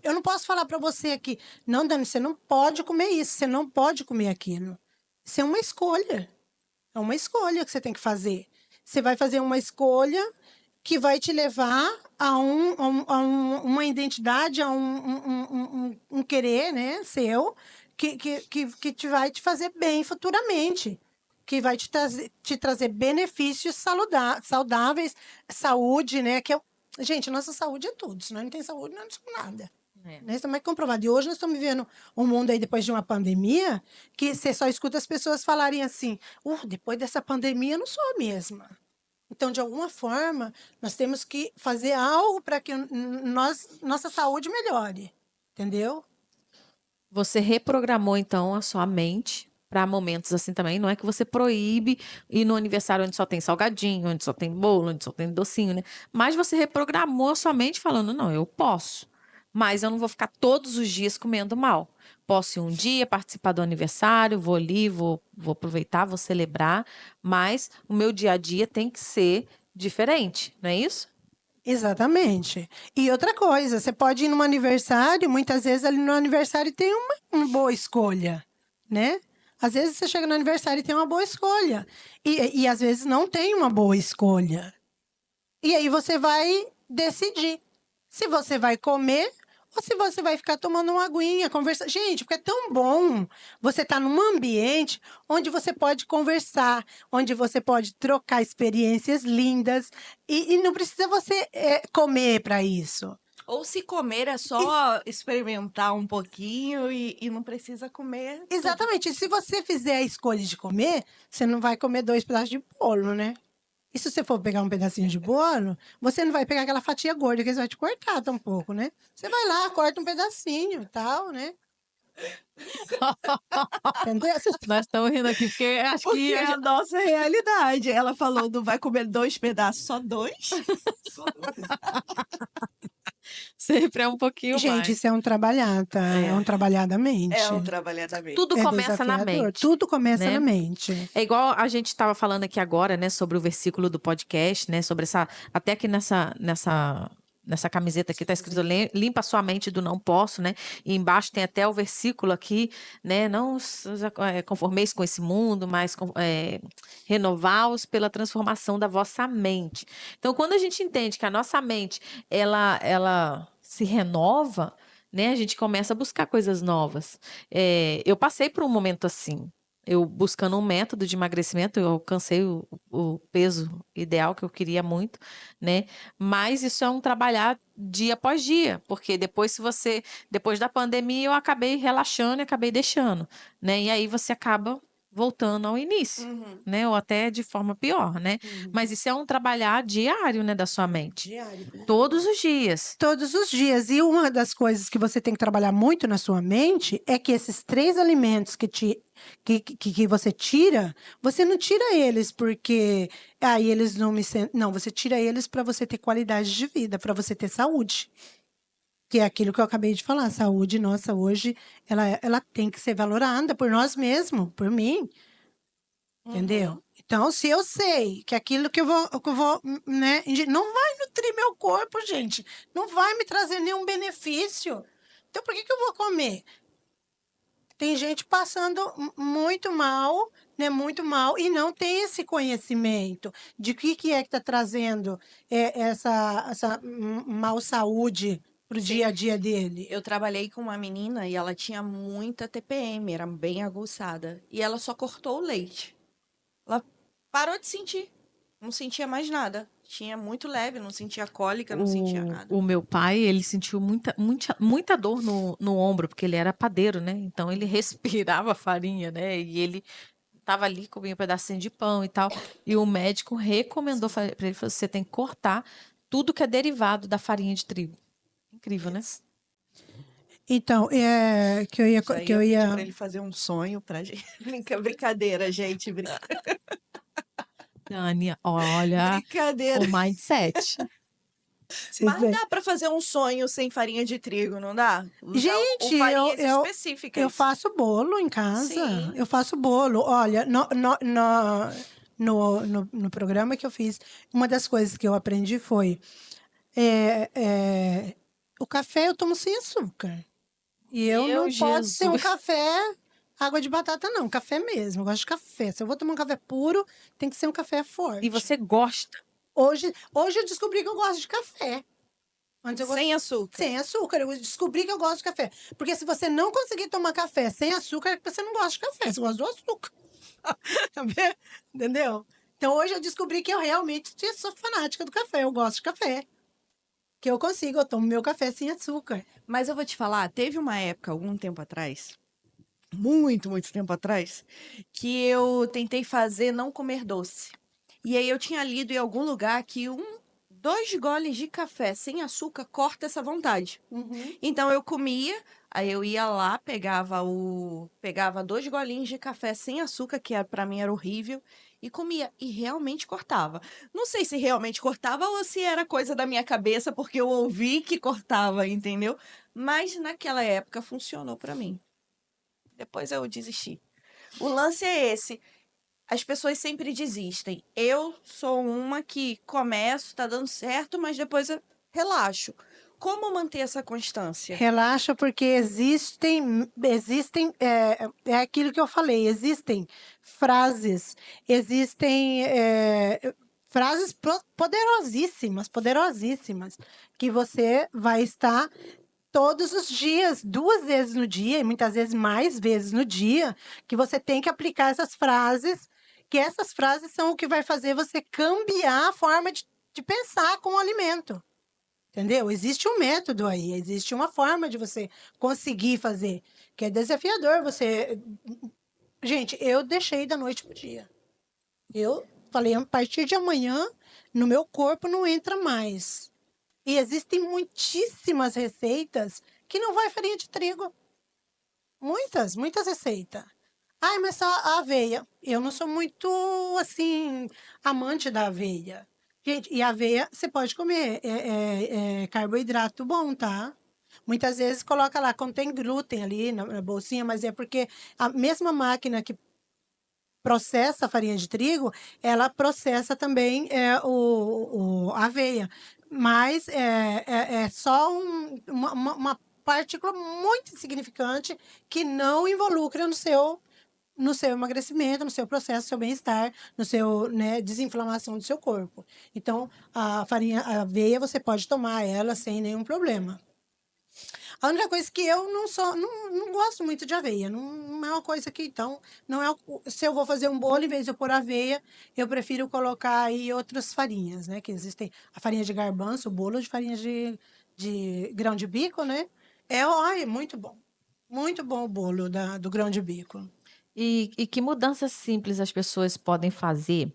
Eu não posso falar para você aqui, não, Dani, você não pode comer isso, você não pode comer aquilo. Isso é uma escolha. É uma escolha que você tem que fazer. Você vai fazer uma escolha que vai te levar uma identidade, um querer, né, seu, que vai te fazer bem futuramente, que vai te trazer benefícios saudáveis, saúde, né? Gente, nossa saúde é tudo. Se nós não tem saúde, nós não somos nada. Né? Isso é mais comprovado. E hoje nós estamos vivendo um mundo aí, depois de uma pandemia, que você só escuta as pessoas falarem assim: depois dessa pandemia eu não sou a mesma. Então, de alguma forma, nós temos que fazer algo para que nossa saúde melhore. Entendeu? Você reprogramou, então, a sua mente para momentos assim também. Não é que você proíbe ir no aniversário onde só tem salgadinho, onde só tem bolo, onde só tem docinho, né? Mas você reprogramou a sua mente falando: não, eu posso. Mas eu não vou ficar todos os dias comendo mal. Posso ir um dia participar do aniversário, vou ali, vou aproveitar, vou celebrar, mas o meu dia a dia tem que ser diferente, não é isso? Exatamente. E outra coisa, você pode ir num aniversário, muitas vezes ali no aniversário tem uma boa escolha, né? Às vezes você chega no aniversário e tem uma boa escolha. E às vezes não tem uma boa escolha. E aí você vai decidir se você vai comer ou se você vai ficar tomando uma aguinha, conversar. Gente, porque é tão bom você estar num ambiente onde você pode conversar, onde você pode trocar experiências lindas e não precisa você comer para isso. Ou se comer é só experimentar um pouquinho e não precisa comer tudo. Exatamente. E se você fizer a escolha de comer, você não vai comer 2 pedaços de bolo, né? E se você for pegar um pedacinho de bolo, você não vai pegar aquela fatia gorda, que eles vão te cortar tão pouco, né? Você vai lá, corta um pedacinho e tal, né? Entendeu? Nós estamos rindo aqui porque acho Porque que é a nossa realidade. Ela falou, não vai comer 2 pedaços, só 2? Sempre é um pouquinho Gente, mais. isso é um trabalhar, tá? É um trabalhar da mente. É um trabalhadamente. Tudo É começa na desafiador. mente, Tudo começa né? na mente. É igual a gente estava falando aqui agora, né, sobre o versículo do podcast, né, sobre essa, até aqui nessa camiseta aqui tá escrito limpa a sua mente do não posso, né? E embaixo tem até o versículo aqui, né? Não os conformeis com esse mundo, mas renovaos pela transformação da vossa mente. Então, quando a gente entende que a nossa mente ela se renova, né? A gente começa a buscar coisas novas. Eu passei por um momento assim. Eu buscando um método de emagrecimento, eu alcancei o peso ideal que eu queria muito, né? Mas isso é um trabalhar dia após dia, porque depois da pandemia, eu acabei relaxando e acabei deixando, né? E aí você acaba voltando ao início, Uhum. né? Ou até de forma pior, né? Mas isso é um trabalhar diário, né, da sua mente. Diário. Todos os dias. Todos os dias. E uma das coisas que você tem que trabalhar muito na sua mente é que esses 3 alimentos que você tira, você não tira eles porque aí eles não me sentem. Não, você tira eles para você ter qualidade de vida, para você ter saúde. Que é aquilo que eu acabei de falar. Saúde, nossa, hoje, ela tem que ser valorada por nós mesmos, por mim. Entendeu? Uhum. Então, se eu sei que aquilo que eu vou, né, não vai nutrir meu corpo, gente, não vai me trazer nenhum benefício. Então, por que eu vou comer? Tem gente passando muito mal, né, muito mal, e não tem esse conhecimento de que é que está trazendo essa mal saúde pro Sim. dia a dia dele. Eu trabalhei com uma menina e ela tinha muita TPM, era bem aguçada. E ela só cortou o leite. Ela parou de sentir. Não sentia mais nada. Tinha muito leve, não sentia cólica, não sentia nada. O meu pai, ele sentiu muita dor no ombro, porque ele era padeiro, né? Então ele respirava farinha, né? E ele tava ali comendo um pedacinho de pão e tal. E o médico recomendou para ele, falou, você tem que cortar tudo que é derivado da farinha de trigo. Incrível, né? Então, Já que eu ia pedir pra ia ele fazer um sonho pra gente. Brincadeira, gente. Tânia, olha Brincadeira. o mindset. vocês Mas verem. dá pra fazer um sonho sem farinha de trigo, não dá? Usar Gente, farinhas eu específicas. faço bolo em casa. Sim. Eu faço bolo. Olha, no programa que eu fiz, uma das coisas que eu aprendi foi é, é, o café eu tomo sem açúcar. E eu Meu não pode ser um Jesus. café água de batata, não. Café mesmo. Eu gosto de café. Se eu vou tomar um café puro, tem que ser um café E forte. você gosta? Hoje eu descobri que eu gosto de café. Antes eu Sem açúcar. sem açúcar. Eu descobri que eu gosto de café. Porque se você não conseguir tomar café sem açúcar, é porque você não gosta de café, você gosta do açúcar. Tá vendo? Entendeu? Então hoje eu descobri que eu realmente sou fanática do café. Eu gosto de café. Que eu tomo meu café sem açúcar. Mas eu vou te falar, teve uma época, algum tempo atrás, muito tempo atrás, que eu tentei fazer não comer doce. E aí eu tinha lido em algum lugar que 2 goles de café sem açúcar corta essa vontade. Então eu comia, aí eu ia lá, pegava 2 golinhos de café sem açúcar, que para mim era horrível, e comia. E realmente cortava. Não sei se realmente cortava ou se era coisa da minha cabeça, porque eu ouvi que cortava, entendeu? Mas naquela época funcionou para mim. Depois eu desisti. O lance é esse. As pessoas sempre desistem. Eu sou uma que começo, tá dando certo, mas depois eu relaxo. Como manter essa constância? Relaxa, porque existem, é aquilo que eu falei, existem frases, existem frases poderosíssimas, que você vai estar todos os dias, 2 vezes no dia, e muitas vezes mais vezes no dia, que você tem que aplicar essas frases, que essas frases são o que vai fazer você cambiar a forma de pensar com o alimento. Entendeu? Existe um método aí, existe uma forma de você conseguir fazer, que é desafiador você. Gente, eu deixei da noite pro dia. Eu falei, a partir de amanhã, no meu corpo não entra mais. E existem muitíssimas receitas que não vai farinha de trigo. Muitas receitas. Ai, mas só a aveia. Eu não sou muito, assim, amante da aveia. Gente, e aveia você pode comer, é carboidrato bom, tá? Muitas vezes coloca lá, contém glúten ali na bolsinha, mas é porque a mesma máquina que processa a farinha de trigo, ela processa também a aveia. Mas é só uma partícula muito insignificante que não involucra no seu emagrecimento, no seu processo, no seu bem-estar, no seu, né, desinflamação do seu corpo. Então, a aveia você pode tomar ela sem nenhum problema. A única coisa que eu não gosto muito de aveia, não é uma coisa que, então, não é, se eu vou fazer um bolo, em vez de eu pôr aveia, eu prefiro colocar aí outras farinhas, né, que existem, a farinha de garbanço, o bolo de farinha de grão de bico, né, olha, muito bom o bolo do grão de bico. E que mudanças simples as pessoas podem fazer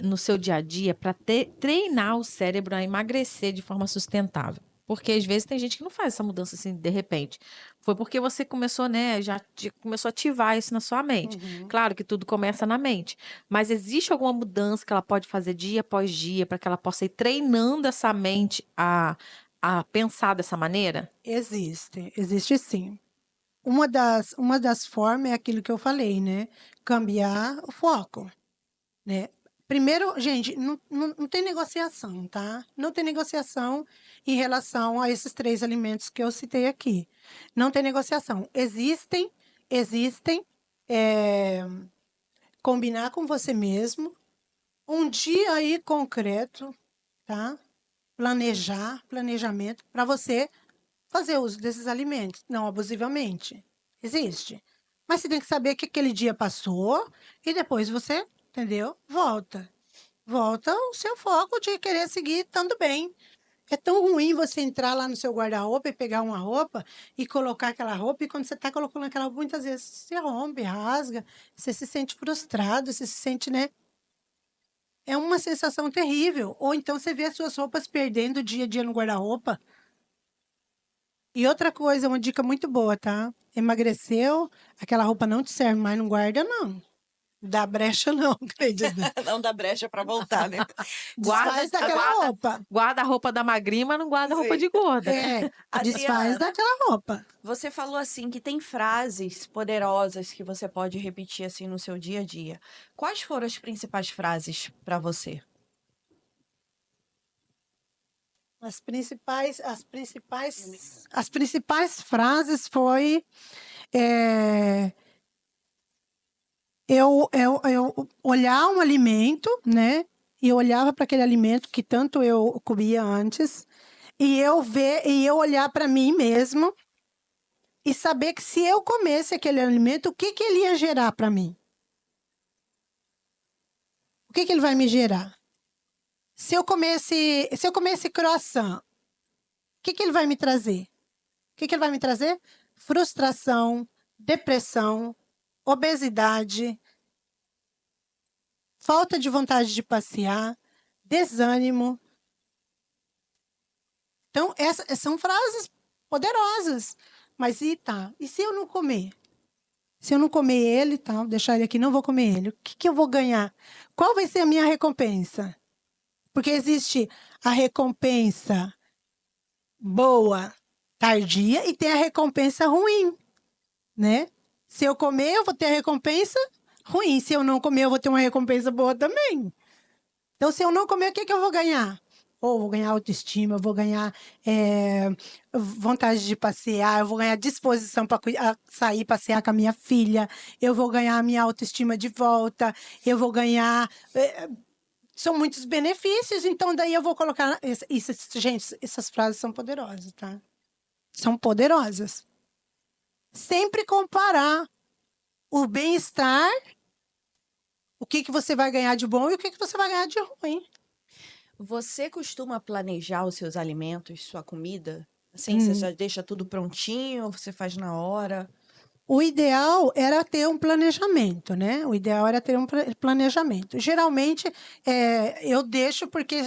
no seu dia a dia para treinar o cérebro a emagrecer de forma sustentável? Porque às vezes tem gente que não faz essa mudança assim de repente. Foi porque você começou, né? Começou a ativar isso na sua mente. Uhum. Claro que tudo começa na mente. Mas existe alguma mudança que ela pode fazer dia após dia para que ela possa ir treinando essa mente a pensar dessa maneira? Existe sim. Uma das formas é aquilo que eu falei, né? Cambiar o foco, né? Primeiro, gente, não tem negociação, tá? Não tem negociação em relação a esses 3 alimentos que eu citei aqui. Não tem negociação. Existem, eh, combinar com você mesmo, um dia aí concreto, tá? Planejamento para você fazer uso desses alimentos, não abusivamente. Existe. Mas você tem que saber que aquele dia passou e depois você, entendeu? Volta o seu foco de querer seguir estando bem. É tão ruim você entrar lá no seu guarda-roupa e pegar uma roupa e colocar aquela roupa, e quando você está colocando aquela roupa, muitas vezes você rompe, rasga, você se sente frustrado, você se sente, né? É uma sensação terrível. Ou então você vê as suas roupas perdendo dia a dia no guarda-roupa. E outra coisa, uma dica muito boa, tá? Emagreceu, aquela roupa não te serve mais, não guarda, não. Dá brecha, não, acredita. Não dá brecha para voltar, né? Desfaz daquela roupa. Guarda a roupa da magrinha, mas não guarda a roupa Sim. de gorda. Desfaz Adriana, daquela roupa. você falou assim que tem frases poderosas que você pode repetir assim no seu dia a dia. Quais foram as principais frases para você? As principais frases foi eu olhar um alimento, né? E eu olhava para aquele alimento que tanto eu comia antes, e eu olhar para mim mesmo e saber que se eu comesse aquele alimento, o que que ele ia gerar para mim? O que que ele vai me gerar? Se eu comesse croissant, o que que ele vai me trazer? O que que ele vai me trazer? Frustração, depressão, obesidade, falta de vontade de passear, desânimo. Então, essas são frases poderosas. Mas e se eu não comer? Se eu não comer ele, tá? Deixar ele aqui, não vou comer ele. O que que eu vou ganhar? Qual vai ser a minha recompensa? Porque existe a recompensa boa, tardia, e tem a recompensa ruim, né? Se eu comer, eu vou ter a recompensa ruim. Se eu não comer, eu vou ter uma recompensa boa também. Então, se eu não comer, o que que eu vou ganhar? Ou vou ganhar autoestima, eu vou ganhar vontade de passear, eu vou ganhar disposição para sair passear com a minha filha, eu vou ganhar a minha autoestima de volta, eu vou ganhar. São muitos benefícios, então daí eu vou colocar. Gente, essas frases são poderosas, tá? São poderosas. Sempre comparar o bem-estar, o que que você vai ganhar de bom e o que que você vai ganhar de ruim. Você costuma planejar os seus alimentos, sua comida? Assim, você já deixa tudo prontinho, você faz na hora? O ideal era ter um planejamento, né? O ideal era ter um planejamento. Geralmente, eu deixo porque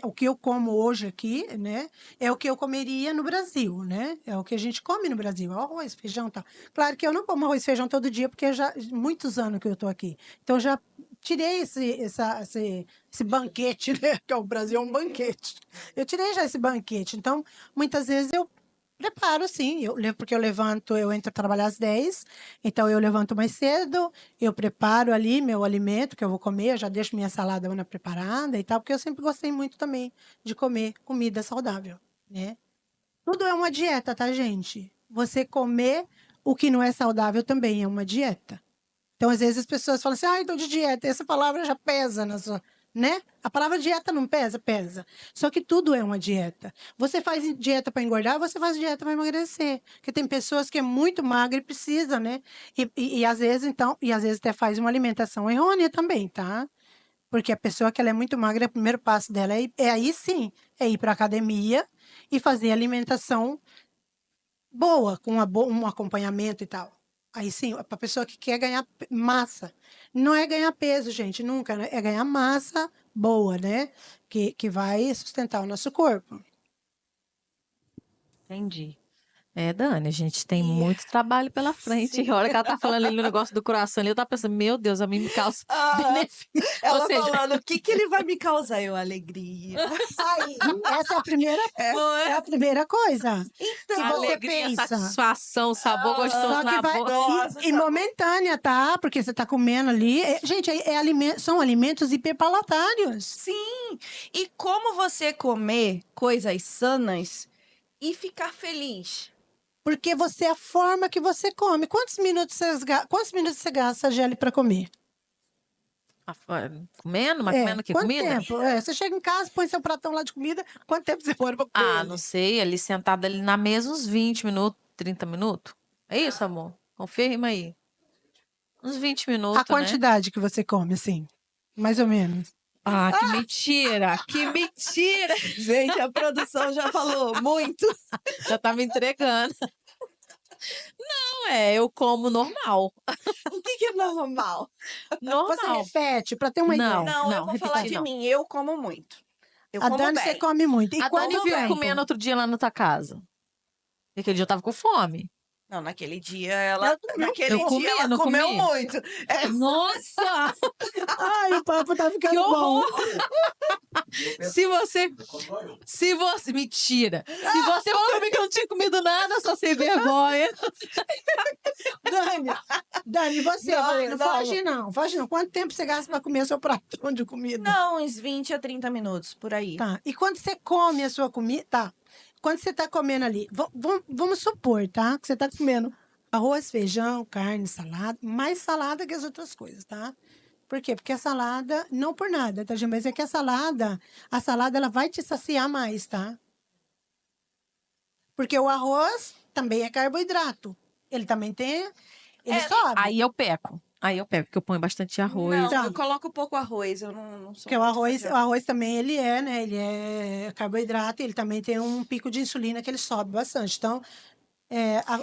o que eu como hoje aqui, né? É o que eu comeria no Brasil, né? É o que a gente come no Brasil, arroz, feijão e tal. Claro que eu não como arroz e feijão todo dia, porque já muitos anos que eu tô aqui. Então, eu já tirei esse banquete, né? Que o Brasil é um banquete. Eu tirei já esse banquete. Então, muitas vezes eu preparo, sim, porque eu entro a trabalhar às 10, então eu levanto mais cedo, eu preparo ali meu alimento que eu vou comer, eu já deixo minha salada preparada e tal, porque eu sempre gostei muito também de comer comida saudável, né? Tudo é uma dieta, tá, gente? Você comer o que não é saudável também é uma dieta. Então, às vezes, as pessoas falam assim, ah, estou de dieta. Essa palavra já pesa na sua, né? A palavra dieta não pesa, pesa. Só que tudo é uma dieta. Você faz dieta para engordar, você faz dieta para emagrecer. Porque tem pessoas que é muito magra e precisa, né? E às vezes, então, e às vezes até faz uma alimentação errônea também, tá? Porque a pessoa que ela é muito magra, o primeiro passo dela é aí sim, é ir para academia e fazer alimentação boa, com um acompanhamento e tal. Aí sim, para a pessoa que quer ganhar massa. Não é ganhar peso, gente, nunca, né? É ganhar massa boa, né? Que vai sustentar o nosso corpo. Entendi. Dani, a gente tem E muito trabalho pela frente. sim. A hora que ela tá falando ali no negócio do coração ali, eu tava pensando, meu Deus, a mim me causa Ah, benefício. Ou ela seja, falando, o que que ele vai me causar? Eu, alegria. Aí, essa é a primeira, não é é? a primeira coisa. Se Então, você Alegria, pensa. satisfação, sabor gostoso Só que na vai. boca. nossa, E momentânea, tá? Porque você tá comendo ali. Gente, são alimentos hiperpalatários. sim. E como você comer coisas sanas e ficar feliz? Porque você é a forma que você come. Quantos minutos você gasta, Gelli, para comer? Comendo? Mas comendo o quê? Quanto Comida? tempo? Você chega em casa, põe seu pratão lá de comida, quanto tempo você demora pra comer Ah, ele? não sei, ali sentada ali na mesa uns 20 minutos, 30 minutos. É isso, amor? Confirma aí. Uns 20 A minutos, né? quantidade que você come, assim, mais ou menos. Ah, que mentira! Que mentira! Gente, a produção já falou muito. Já tá me entregando. Não eu como normal. O que que é normal? Você Normal. repete, para ter uma Não, ideia. Não, eu vou falar repetir de não. mim. Eu como muito. Eu A como Dani, você bem. come muito. E A Dani quanto viu eu tempo? comendo outro dia lá na tua casa. E aquele dia eu tava com fome. Não, naquele dia ela. Naquele Eu dia comi, ela não comeu comi? muito. É, Nossa! Ai, o papo tá Que ficando bom. horror! Se você. Se você. Mentira! Se você falou pra mim que eu não tinha comido nada, só sem vergonha. Dani, você, Não, vai, não não. foge não, foge não. Quanto tempo você gasta para comer seu pratão de comida? não, uns 20 a 30 minutos, por aí. Tá. E quando você come a sua comida, tá? Quando você tá comendo ali, vamos supor, tá? Que você tá comendo arroz, feijão, carne, salada, mais salada que as outras coisas, tá? Por quê? Porque a salada, não por nada, tá, gente? Mas é que a salada, ela vai te saciar mais, tá? Porque o arroz também é carboidrato. Ele também tem, ele É, sobe. Aí eu pego, porque eu ponho bastante arroz. Não, Então. eu coloco pouco arroz, eu não sou Porque o muito fã arroz, de o arroz também ele é, né? Ele é carboidrato, ele também tem um pico de insulina que ele sobe bastante. Então,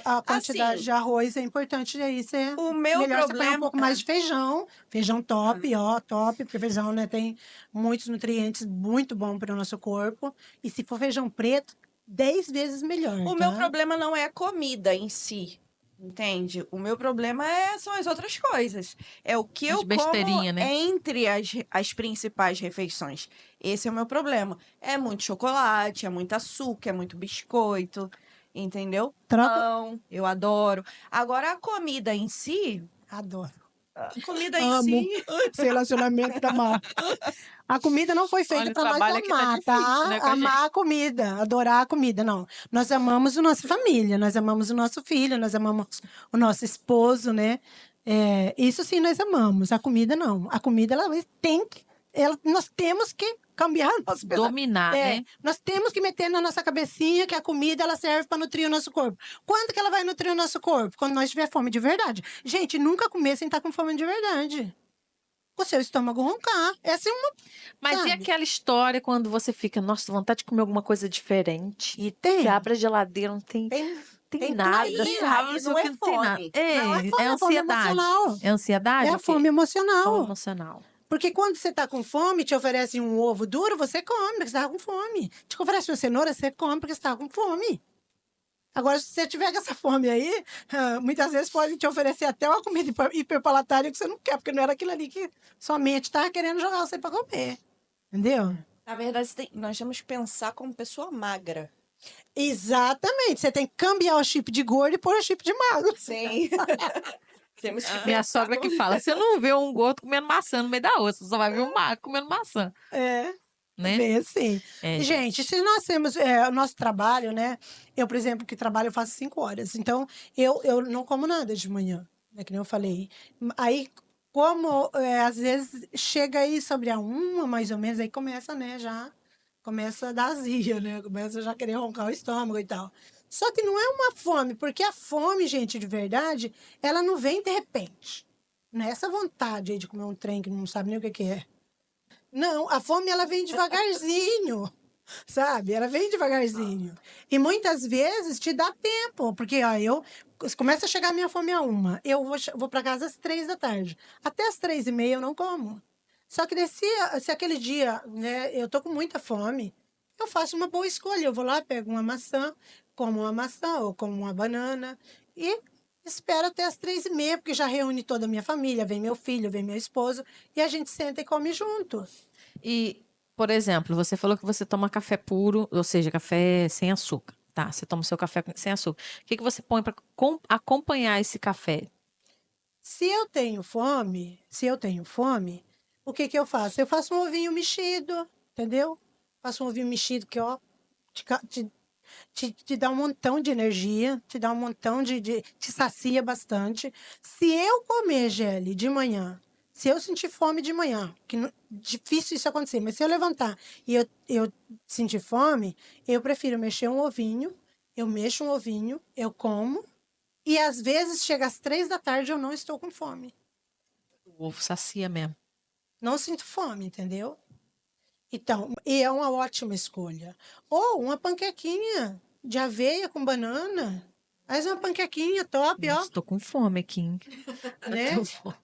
a quantidade Assim, de arroz é importante aí ser o meu melhor você pegar um problema. pouco mais de feijão. Feijão top, ó, top, porque feijão, né, tem muitos nutrientes muito bom para o nosso corpo. E se for feijão preto, 10 vezes melhor, O meu tá? problema não é a comida em si, entende? O meu problema são as outras coisas. É o que De eu como besteirinha, né? entre as principais refeições. Esse é o meu problema. É muito chocolate, é muito açúcar, é muito biscoito, entendeu? Troca. Pão, eu adoro. Agora, a comida em si, Adoro. a comida em Amo si, esse relacionamento da Mar. A comida não foi feita Olha, o para nós trabalho aqui tá amar, difícil, né, tá? com a gente. Amar a comida, adorar a comida, não. Nós amamos a nossa família, nós amamos o nosso filho, nós amamos o nosso esposo, né? Isso sim nós amamos. A comida não. A comida nós temos que cambiar nosso pensamento. Dominar, né? Nós temos que meter na nossa cabecinha que a comida ela serve para nutrir o nosso corpo. Quando que ela vai nutrir o nosso corpo? Quando nós tiver fome de verdade. Gente, nunca comer sem estar com fome de verdade. O seu estômago roncar. Essa é uma. Mas e Sabe? aquela história quando você fica, nossa, vontade de comer alguma coisa diferente? E tem. Você abre a geladeira, não tem Tem tem Tem nada, tudo você ali, abre aí no seu não é que não tem nada. fome. Não é fome, É é fome ansiedade. emocional. É ansiedade? É a O quê? fome Fome emocional. emocional. Porque quando você tá com fome, te oferecem um ovo duro, você come, porque você tá com fome. Te oferece uma cenoura, você come, porque você tá com fome. Agora, se você tiver com essa fome aí, muitas vezes pode te oferecer até uma comida hiperpalatária que você não quer, porque não era aquilo ali que sua mente tava querendo jogar você pra comer. Entendeu? Na verdade, nós temos que pensar como pessoa magra. Exatamente. Você tem que cambiar o chip de gordo e pôr o chip de magro. Sim. Temos que Minha pensar sogra que como... fala: você não vê um gordo comendo maçã no meio da rua, você só vai ver um magro comendo maçã, É. né? Bem assim. É, Gente, gente. se nós temos o nosso trabalho, né? Eu, por exemplo, que trabalho, eu faço 5 horas. Então, eu não como nada de manhã, né? Que nem eu falei. Aí, como às vezes chega aí sobre a 1, mais ou menos, aí começa, né? Já começa a dar azia, né? Começa a já querer roncar o estômago e tal. Só que não é uma fome, porque a fome, gente, de verdade, ela não vem de repente. Não é essa vontade aí de comer um trem que não sabe nem o que que é. Não, a fome ela vem devagarzinho, sabe? Ela vem devagarzinho. E muitas vezes te dá tempo, porque ó, eu começa a chegar a minha fome a 1, eu vou para casa às 3 da tarde. Até às 3h30 eu não como. Só que se aquele dia, né, eu tô com muita fome, eu faço uma boa escolha. Eu vou lá, pego uma maçã, como uma maçã ou como uma banana e espero até às 3h30, porque já reúne toda a minha família, vem meu filho, vem meu esposo, e a gente senta e come junto. E, por exemplo, você falou que você toma café puro, ou seja, café sem açúcar. Tá, você toma o seu café sem açúcar. O que que você põe para acompanhar esse café? Se eu tenho fome, o que que eu faço? Eu faço um ovinho mexido, entendeu? Faço um ovinho mexido que, ó, te, ca- te dá um montão de energia, te dá um montão te sacia bastante. Se eu comer, Gelli, de manhã, se eu sentir fome de manhã, que difícil isso acontecer, mas se eu levantar e eu sentir fome, eu prefiro mexer um ovinho, eu mexo um ovinho, eu como, e às vezes chega às 3 da tarde eu não estou com fome. O ovo sacia mesmo. Não sinto fome, entendeu? Então, e é uma ótima escolha. Ou uma panquequinha de aveia com banana. Faz uma panquequinha top, ó, Nossa, tô com fome aqui, hein? né? Tô com fome.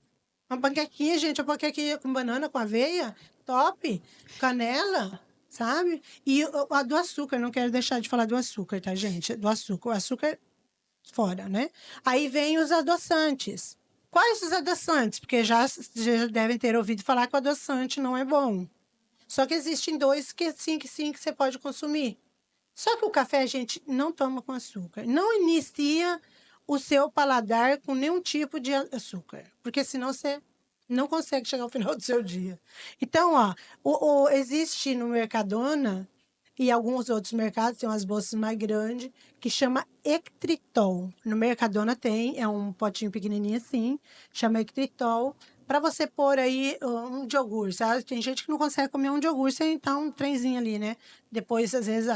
Uma panquequinha, gente, uma panquequinha com banana, com aveia, top. Canela, sabe? E a do açúcar, não quero deixar de falar do açúcar, tá, gente? Do açúcar. O açúcar fora, né? Aí vem os adoçantes. Quais os adoçantes? Porque já devem ter ouvido falar que o adoçante não é bom. Só que existem dois que sim, que você pode consumir. Só que o café a gente não toma com açúcar. Não inicia o seu paladar com nenhum tipo de açúcar, porque senão você não consegue chegar ao final do seu dia. Então, ó, existe no Mercadona e alguns outros mercados, tem umas bolsas mais grandes, que chama Ectritol. No Mercadona tem, é um potinho pequenininho assim, chama Ectritol, para você pôr aí um de iogurte, sabe? Tem gente que não consegue comer um de iogurte sem estar um trenzinho ali, né? Depois, às vezes,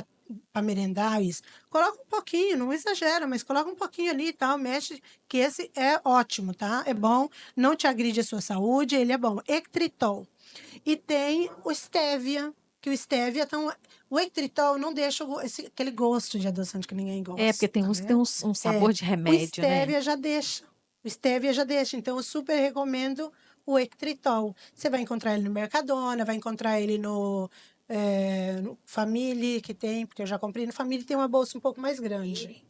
para merendar isso. Coloca um pouquinho, não exagera, mas coloca um pouquinho ali e tal, mexe, que esse é ótimo, tá? É bom, não te agride a sua saúde, ele é bom. Ectritol. E tem o stevia, que o stevia, então, o eritritol não deixa aquele gosto de adoçante que ninguém É, porque tem gosta, uns que tem né? um É, sabor de o remédio, né? stevia já deixa. O stevia já deixa. Então, eu super recomendo o eritritol. Você vai encontrar ele no Mercadona, vai encontrar ele no Família, que tem, porque eu já comprei no Família, tem uma bolsa um pouco mais grande.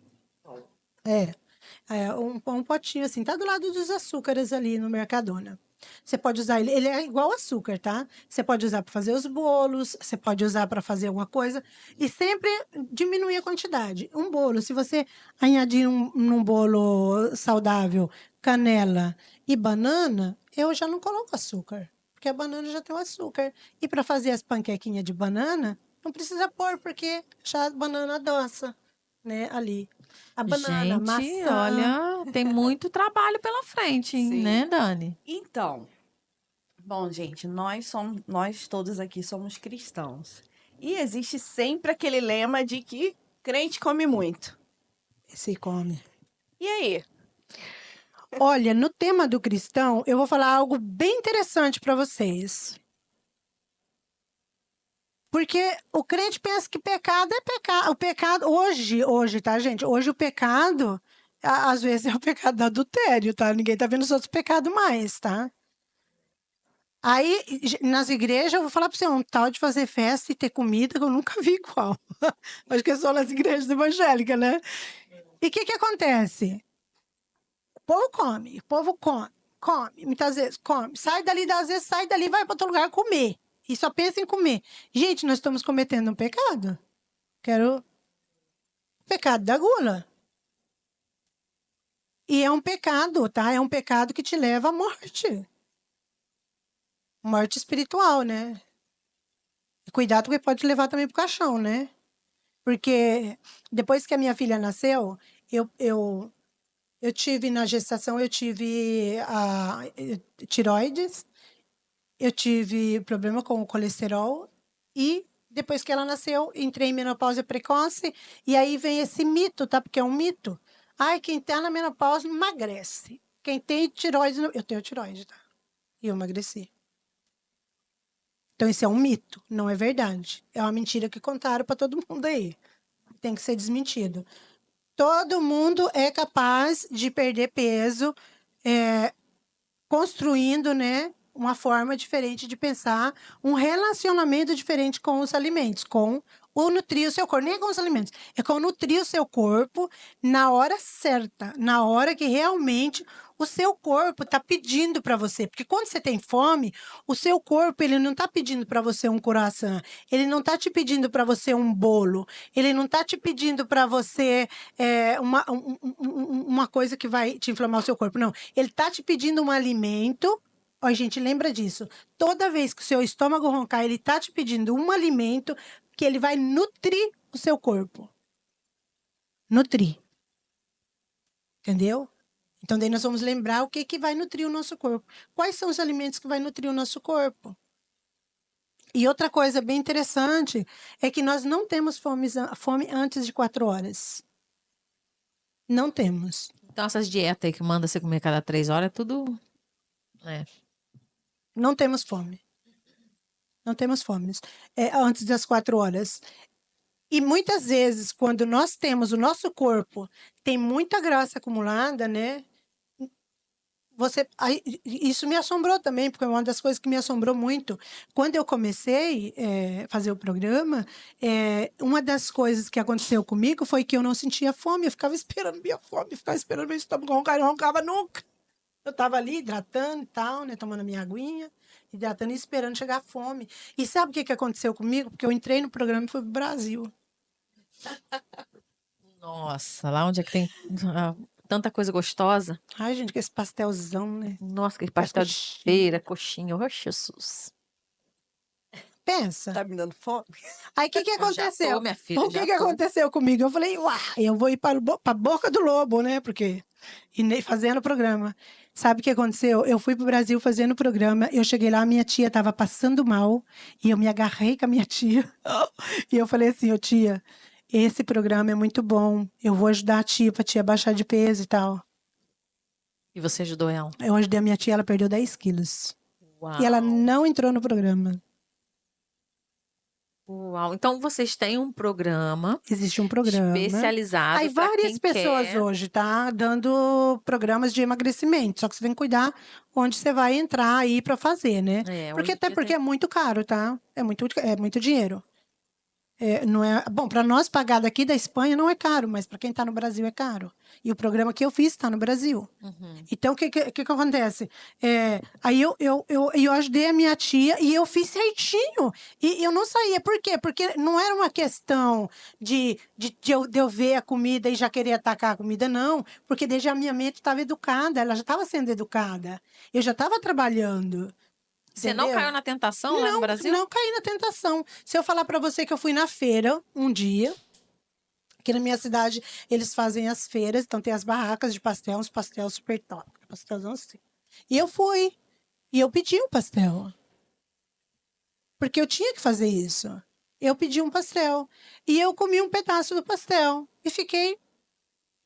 É, um potinho assim, tá do lado dos açúcares ali no Mercadona. Você pode usar ele é igual açúcar, tá? Você pode usar para fazer os bolos, você pode usar para fazer alguma coisa e sempre diminuir a quantidade. Um bolo, se você añadir num bolo saudável canela e banana, eu já não coloco açúcar, porque a banana já tem o açúcar. E para fazer as panquequinhas de banana, não precisa pôr, porque já a banana adoça, né, ali. A banana, a Gente, maçã. olha, tem muito trabalho pela frente, hein, Sim. né, Dani? Então, bom, gente, nós todos aqui somos cristãos. E existe sempre aquele lema de que crente come muito. Se come. E aí? Olha, no tema do cristão, eu vou falar algo bem interessante para vocês. Porque o crente pensa que pecado é pecado. O pecado, hoje, tá, gente? Hoje o pecado, às vezes, é o pecado do adultério, tá? Ninguém tá vendo os outros pecados mais, tá? Aí, nas igrejas, eu vou falar pra você, um tal de fazer festa e ter comida que eu nunca vi igual. Acho que é só nas igrejas evangélicas, né? E o que acontece? O povo come, muitas vezes come. Sai dali, às vezes sai dali e vai para outro lugar comer. E só pensa em comer. Gente, nós estamos cometendo um pecado. Quero pecado da gula. E é um pecado, tá? É um pecado que te leva à morte. Morte espiritual, né? E cuidado, porque pode te levar também pro caixão, né? Porque depois que a minha filha nasceu, eu tive na gestação, eu tive a tiroides, eu tive problema com o colesterol e depois que ela nasceu, entrei em menopausa precoce e aí vem esse mito, tá? Porque é um mito. Ai, quem tá na menopausa emagrece. Quem tem tiroides, eu tenho tiroide, tá? E eu emagreci. Então isso é um mito, não é verdade. É uma mentira que contaram para todo mundo aí. Tem que ser desmentido. Todo mundo é capaz de perder peso, construindo, né, uma forma diferente de pensar, um relacionamento diferente com os alimentos, com o nutrir o seu corpo, nem é com os alimentos, é com nutrir o seu corpo na hora certa, na hora que realmente o seu corpo está pedindo para você, porque quando você tem fome, o seu corpo ele não está pedindo para você um croissant, ele não está te pedindo para você um bolo, ele não está te pedindo para você uma coisa que vai te inflamar o seu corpo, não, ele está te pedindo um alimento. Ó, gente, lembra disso. Toda vez que o seu estômago roncar, ele está te pedindo um alimento que ele vai nutrir o seu corpo. Nutrir. Entendeu? Então, daí nós vamos lembrar o que vai nutrir o nosso corpo. Quais são os alimentos que vai nutrir o nosso corpo? E outra coisa bem interessante é que nós não temos fome antes de 4 horas. Não temos. Então, essas dietas aí que manda você comer cada 3 horas, é tudo. É. Não temos fome. Não temos fome. Antes das 4 horas. E muitas vezes, quando nós temos o nosso corpo, tem muita graça acumulada, né? Isso me assombrou também, porque é uma das coisas que me assombrou muito. Quando eu comecei a fazer o programa, uma das coisas que aconteceu comigo foi que eu não sentia fome, eu ficava esperando minha fome, ficava esperando meu estômago roncar, eu não roncava nunca. Eu estava ali hidratando e tal, né, tomando a minha aguinha, hidratando e esperando chegar a fome. E sabe o que aconteceu comigo? Porque eu entrei no programa e fui pro Brasil. Nossa, lá onde é que tem tanta coisa gostosa. Ai, gente, que esse pastelzão, né? Nossa, que pastel de coxinha. feira, coxinha. Oh, Jesus. Pensa. Tá me dando fome? Aí o que Já aconteceu? tô, minha filha, O que já tô. aconteceu comigo? Eu falei, uau, eu vou ir para a boca do lobo, né? Porque e nem fazendo o programa. Sabe o que aconteceu? Eu fui para o Brasil fazendo o programa. Eu cheguei lá, minha tia estava passando mal e eu me agarrei com a minha tia. E eu falei assim, ô tia, esse programa é muito bom. Eu vou ajudar a tia para a tia baixar de peso e tal. E você ajudou ela? Eu ajudei a minha tia, ela perdeu 10 quilos. Uau. E ela não entrou no programa. Uau. Então vocês têm um programa Existe um programa. especializado Aí para várias quem pessoas quer. hoje tá dando programas de emagrecimento, só que você tem que cuidar onde você vai entrar aí para fazer, né? Hoje em dia Porque tem. é muito caro, tá? É muito dinheiro. Não é, bom, para nós pagar daqui da Espanha não é caro, mas para quem está no Brasil é caro. E o programa que eu fiz está no Brasil. Uhum. Então, o que acontece? Aí eu ajudei a minha tia e eu fiz certinho. E eu não saía. Por quê? Porque não era uma questão de eu ver a comida e já querer atacar a comida, não. Porque desde a minha mente estava educada, ela já estava sendo educada. Eu já estava trabalhando. Você não Entendeu? caiu na tentação lá no Brasil? Não caí na tentação. Se eu falar para você que eu fui na feira um dia, aqui na minha cidade eles fazem as feiras, então tem as barracas de pastel, uns pastel super top, pastelzão assim. E eu fui, e eu pedi um pastel. Porque eu tinha que fazer isso. Eu pedi um pastel. E eu comi um pedaço do pastel. E fiquei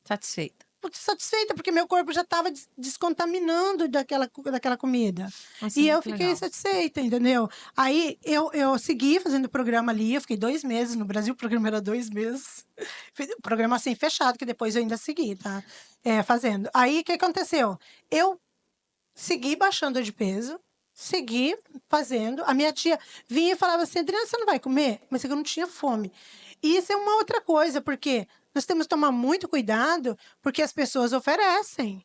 Satisfeita. satisfeita, porque meu corpo já estava descontaminando daquela comida. Nossa, E eu muito fiquei legal. satisfeita, entendeu? Aí eu segui fazendo o programa ali, eu fiquei 2 meses no Brasil, o programa era 2 meses. Fiz o programa assim, fechado, que depois eu ainda segui, tá? Fazendo. Aí, o que aconteceu? Eu segui baixando de peso, segui fazendo. A minha tia vinha e falava assim: Adriana, você não vai comer? Mas eu não tinha fome. E isso é uma outra coisa, porque nós temos que tomar muito cuidado, porque as pessoas oferecem.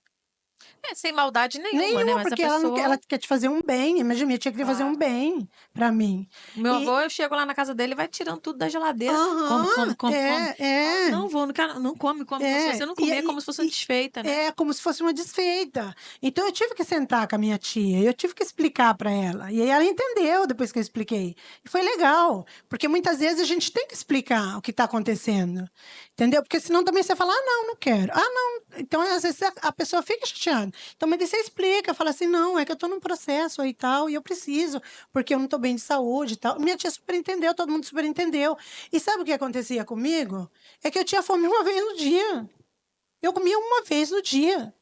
Sem maldade nenhuma, né? Nenhuma, Mas a porque ela, não, ela pessoa. quer te fazer um bem. Imagina, minha tia queria fazer um Claro. bem para mim. O meu E, avô, eu chego lá na casa dele e vai tirando tudo da geladeira. Come, come, aham, come, come. Falo, é. não vou, não quero, não come, come. Como se É, você não comer, como se fosse uma desfeita, né? é como se fosse uma desfeita. Então eu tive que sentar com a minha tia, eu tive que explicar para ela. E aí ela entendeu depois que eu expliquei. E foi legal, porque muitas vezes a gente tem que explicar o que está acontecendo. Entendeu? Porque senão também você fala: "Ah, não, não quero". Ah, não. Então às vezes a pessoa fica chateada. Então mas daí você explica, fala assim: "Não, é que eu estou num processo aí e tal, e eu preciso, porque eu não estou bem de saúde e tal". Minha tia super entendeu, todo mundo super entendeu. E sabe o que acontecia comigo? É que eu tinha fome uma vez no dia. Eu comia uma vez no dia.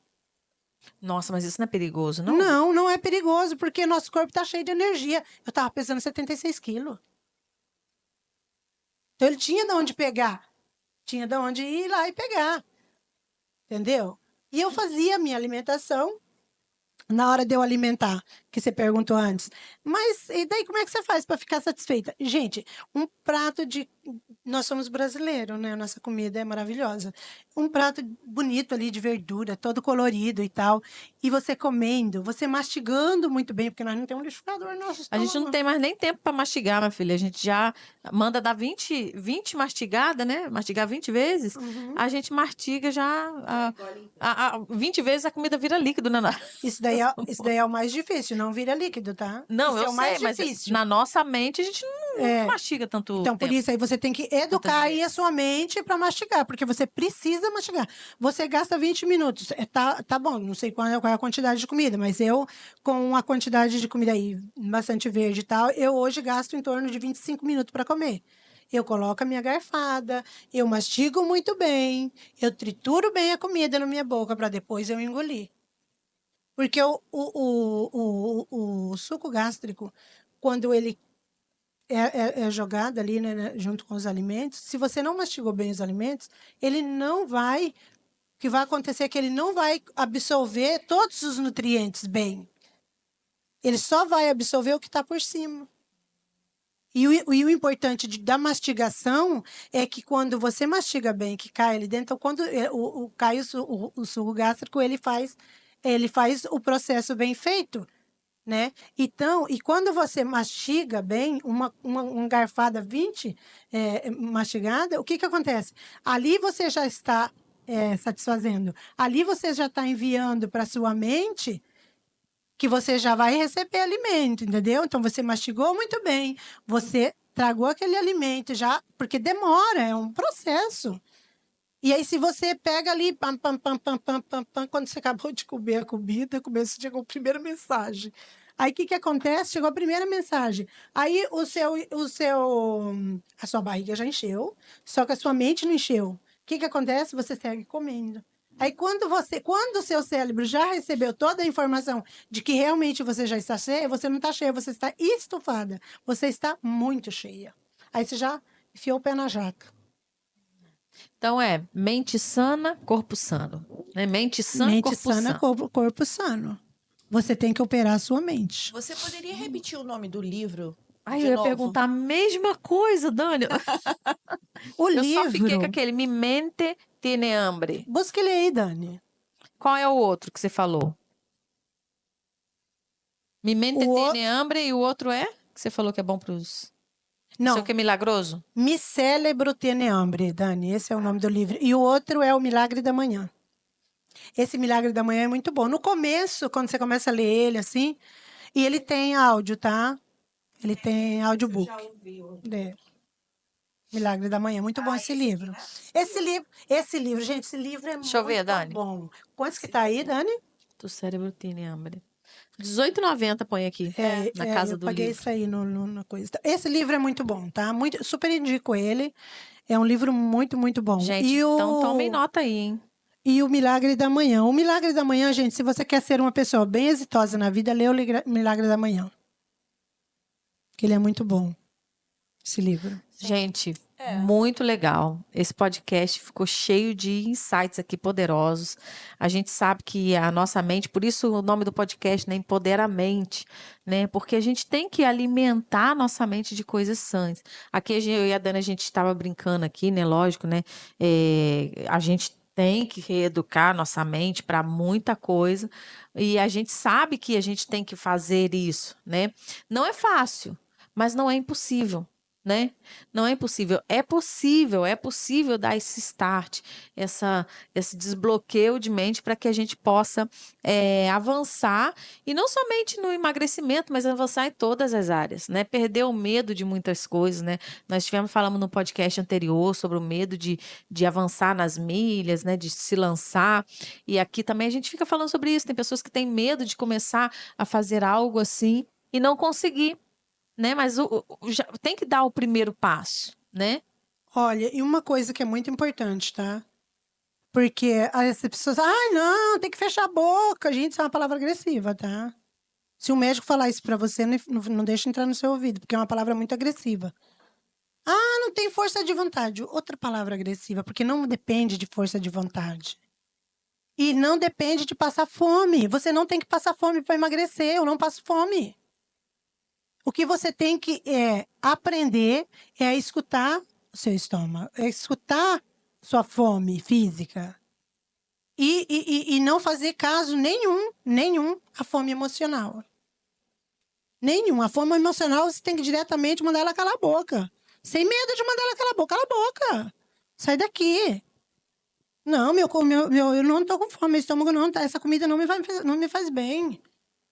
Nossa, mas isso não é perigoso, não? Não, não é perigoso, porque nosso corpo está cheio de energia. Eu estava pesando 76 quilos. Então ele tinha de onde pegar. Tinha de onde ir lá e pegar. Entendeu? E eu fazia a minha alimentação na hora de eu alimentar, que você perguntou antes. Mas e daí como é que você faz para ficar satisfeita? Gente, um prato de. Nós somos brasileiros, né? Nossa comida é maravilhosa. Um prato bonito ali de verdura, todo colorido e tal. E você comendo, você mastigando muito bem, porque nós não temos um liquidificador no nosso A gente não estômago. tem mais nem tempo para mastigar, minha filha. A gente já manda dar 20 mastigadas, né? Mastigar 20 vezes. Uhum. A gente mastiga já 20 vezes a comida vira líquido, né? Isso daí é o mais difícil, não vira líquido, tá? Não, Isso eu é o mais sei, mas difícil. na nossa mente a gente não É. mastiga tanto Então, por tempo, isso aí você tem que tantas educar aí a vezes. sua mente para mastigar, porque você precisa mastigar. Você gasta 20 minutos, tá bom, não sei qual é a quantidade de comida, mas eu, com a quantidade de comida aí, bastante verde e tal, eu hoje gasto em torno de 25 minutos para comer. Eu coloco a minha garfada, eu mastigo muito bem, eu trituro bem a comida na minha boca para depois eu engolir. Porque o suco gástrico, quando ele é jogado ali, né, junto com os alimentos. Se você não mastigou bem os alimentos, ele não vai. O que vai acontecer é que ele não vai absorver todos os nutrientes bem. Ele só vai absorver o que está por cima. E o importante da mastigação é que quando você mastiga bem, que cai ali dentro, então quando cai o suco gástrico, ele faz o processo bem feito, né? Então, e quando você mastiga bem, uma garfada 20 mastigada, o que que acontece? Ali você já está satisfazendo. Ali você já está enviando para sua mente que você já vai receber alimento, entendeu? Então você mastigou muito bem, você tragou aquele alimento já, porque demora, é um processo. E aí, se você pega ali, pam, pam, pam, pam, pam, pam, pam, quando você acabou de comer a comida, chegou a primeira mensagem. Aí, o que que acontece? Chegou a primeira mensagem. Aí, a sua barriga já encheu, só que a sua mente não encheu. O que que acontece? Você segue comendo. Aí, quando o seu cérebro já recebeu toda a informação de que realmente você já está cheia, você não está cheia, você está estufada. Você está muito cheia. Aí, você já enfiou o pé na jaca. Então mente sana, corpo sano. Né? Mente sã, Mente corpo sana, sã. corpo sano. Você tem que operar a sua mente. Você poderia repetir o nome do livro Ai, de eu ia novo? perguntar a mesma coisa, Dani. O Eu só fiquei com livro. aquele Mi mente tiene hambre. Busca ele aí, Dani. Qual é o outro que você falou? Mi mente O, tiene hambre e o outro é? Que você falou que é bom pros. Não sei o não, que é milagroso? Mi Cérebro Tiene Hambre, Dani. Esse é o nome do livro. E o outro é O Milagre da Manhã. Esse Milagre da Manhã é muito bom. No começo, quando você começa a ler ele assim, e ele tem áudio, tá? Ele tem audiobook. É. Milagre da Manhã, muito bom esse livro. Esse livro, gente, esse livro é Deixa eu ver, muito Dani. bom. Quantos que tá aí, Dani? Tu cérebro tiene hambre. R$18,90 põe aqui. Na casa Eu do paguei livro. isso aí na coisa. Esse livro é muito bom, tá? Super indico ele. É um livro muito, muito bom. Gente, E então tomem o. nota aí, hein? e o Milagre da Manhã. O Milagre da Manhã, gente, se você quer ser uma pessoa bem exitosa na vida, lê o Milagre da Manhã. Que ele é muito bom, esse livro. Gente, muito legal. Esse podcast ficou cheio de insights aqui poderosos. A gente sabe que a nossa mente, por isso o nome do podcast, né, Empodera a Mente, né? Porque a gente tem que alimentar a nossa mente de coisas sãs. Aqui eu e a Dana, a gente estava brincando aqui, né? Lógico, né? A gente tem que reeducar a nossa mente para muita coisa e a gente sabe que a gente tem que fazer isso, né? Não é fácil, mas não é impossível. Né? Não é impossível. É possível dar esse start, esse desbloqueio de mente para que a gente possa avançar, e não somente no emagrecimento, mas avançar em todas as áreas, né? Perder o medo de muitas coisas, né? Nós falamos no podcast anterior sobre o medo de avançar nas milhas, né? De se lançar. E aqui também a gente fica falando sobre isso. Tem pessoas que têm medo de começar a fazer algo assim e não conseguir, né? Mas tem que dar o primeiro passo, né? Olha, e uma coisa que é muito importante, tá? Porque as pessoas, não, tem que fechar a boca. Gente, isso é uma palavra agressiva, tá? Se um médico falar isso pra você, não deixa entrar no seu ouvido, porque é uma palavra muito agressiva. Não tem força de vontade. Outra palavra agressiva, porque não depende de força de vontade. E não depende de passar fome. Você não tem que passar fome para emagrecer. Eu não passo fome. O que você tem que aprender é escutar o seu estômago, é escutar sua fome física. E não fazer caso nenhum à fome emocional. Nenhum. A fome emocional você tem que diretamente mandar ela calar a boca. Sem medo de mandar ela calar a boca. Cala a boca. Sai daqui. Não, eu não tô com fome, meu estômago não tá. Essa comida não me faz bem.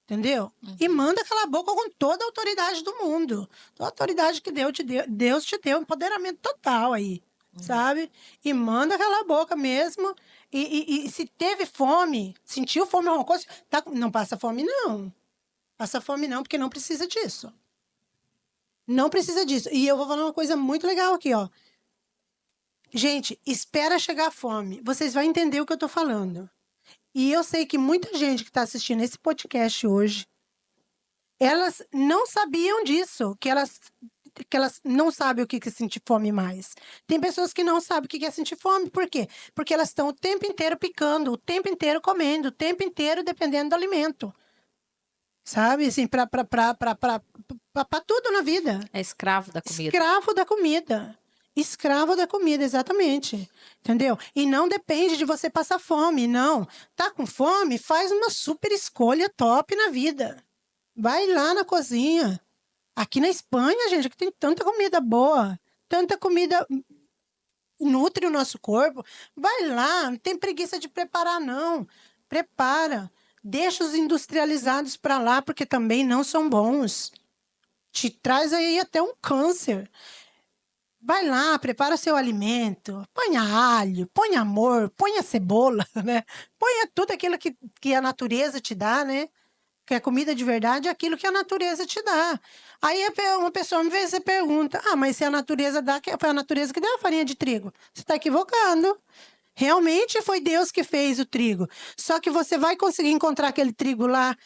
Entendeu? E manda calar a boca com toda a autoridade do mundo. Toda a autoridade que Deus te deu, empoderamento total aí. Sabe? E manda calar a boca mesmo. E se teve fome, sentiu fome alguma coisa, não passa fome, não. Passa fome, não, porque não precisa disso. Não precisa disso. E eu vou falar uma coisa muito legal aqui, ó. Gente, espera chegar a fome. Vocês vão entender o que eu tô falando. E eu sei que muita gente que está assistindo esse podcast hoje, elas não sabiam disso, que elas não sabem o que é sentir fome mais. Tem pessoas que não sabem o que é sentir fome. Por quê? Porque elas estão o tempo inteiro picando, o tempo inteiro comendo, o tempo inteiro dependendo do alimento. Sabe? Assim, para tudo na vida. É escravo da comida. Escravo da comida. Escravo da comida, exatamente. Entendeu? E não depende de você passar fome, não. Tá com fome? Faz uma super escolha top na vida. Vai lá na cozinha. Aqui na Espanha, gente, aqui tem tanta comida boa. Tanta comida nutre o nosso corpo. Vai lá, não tem preguiça de preparar, não. Prepara. Deixa os industrializados para lá, porque também não são bons. Te traz aí até um câncer. Vai lá, prepara seu alimento, ponha alho, ponha amor, ponha cebola, né? Ponha tudo aquilo que a natureza te dá, né? Que é comida de verdade, é aquilo que a natureza te dá. Aí uma pessoa me vê e pergunta, mas se a natureza dá, foi a natureza que deu a farinha de trigo. Você está equivocando. Realmente foi Deus que fez o trigo. Só que você vai conseguir encontrar aquele trigo lá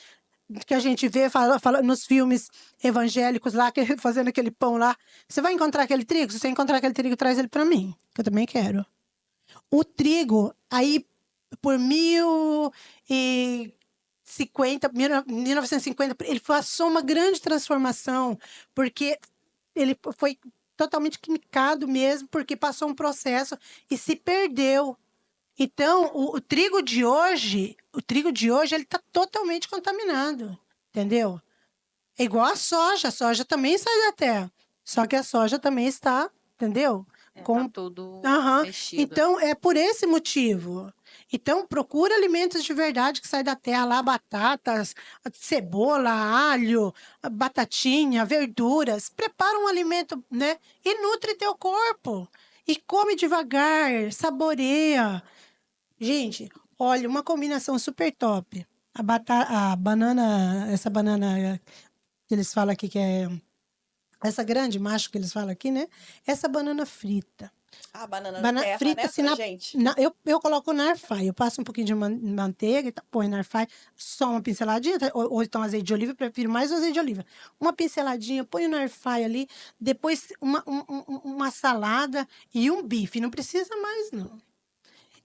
que a gente vê fala nos filmes evangélicos lá, fazendo aquele pão lá. Você vai encontrar aquele trigo? Se você encontrar aquele trigo, traz ele para mim, que eu também quero. O trigo, aí, por 1950, ele passou uma grande transformação, porque ele foi totalmente quimicado mesmo, porque passou um processo e se perdeu. Então, o trigo de hoje, ele está totalmente contaminado, entendeu? É igual a soja também sai da terra, só que a soja também está, entendeu? Tá tudo mexido. Então, é por esse motivo. Então, procura alimentos de verdade que saem da terra, lá batatas, cebola, alho, batatinha, verduras. Prepara um alimento, né? E nutre teu corpo. E come devagar, saboreia. Gente, olha, uma combinação super top. A banana, essa banana que eles falam aqui que é essa grande macho que eles falam aqui, né? Essa banana frita. Ah, banana no Banana terra, frita né, assim pra gente? eu coloco na air fry. Eu passo um pouquinho de manteiga, põe na air fry, só uma pinceladinha, ou então azeite de oliva, eu prefiro mais o azeite de oliva. Uma pinceladinha, põe na air fry ali, depois uma salada e um bife, não precisa mais não.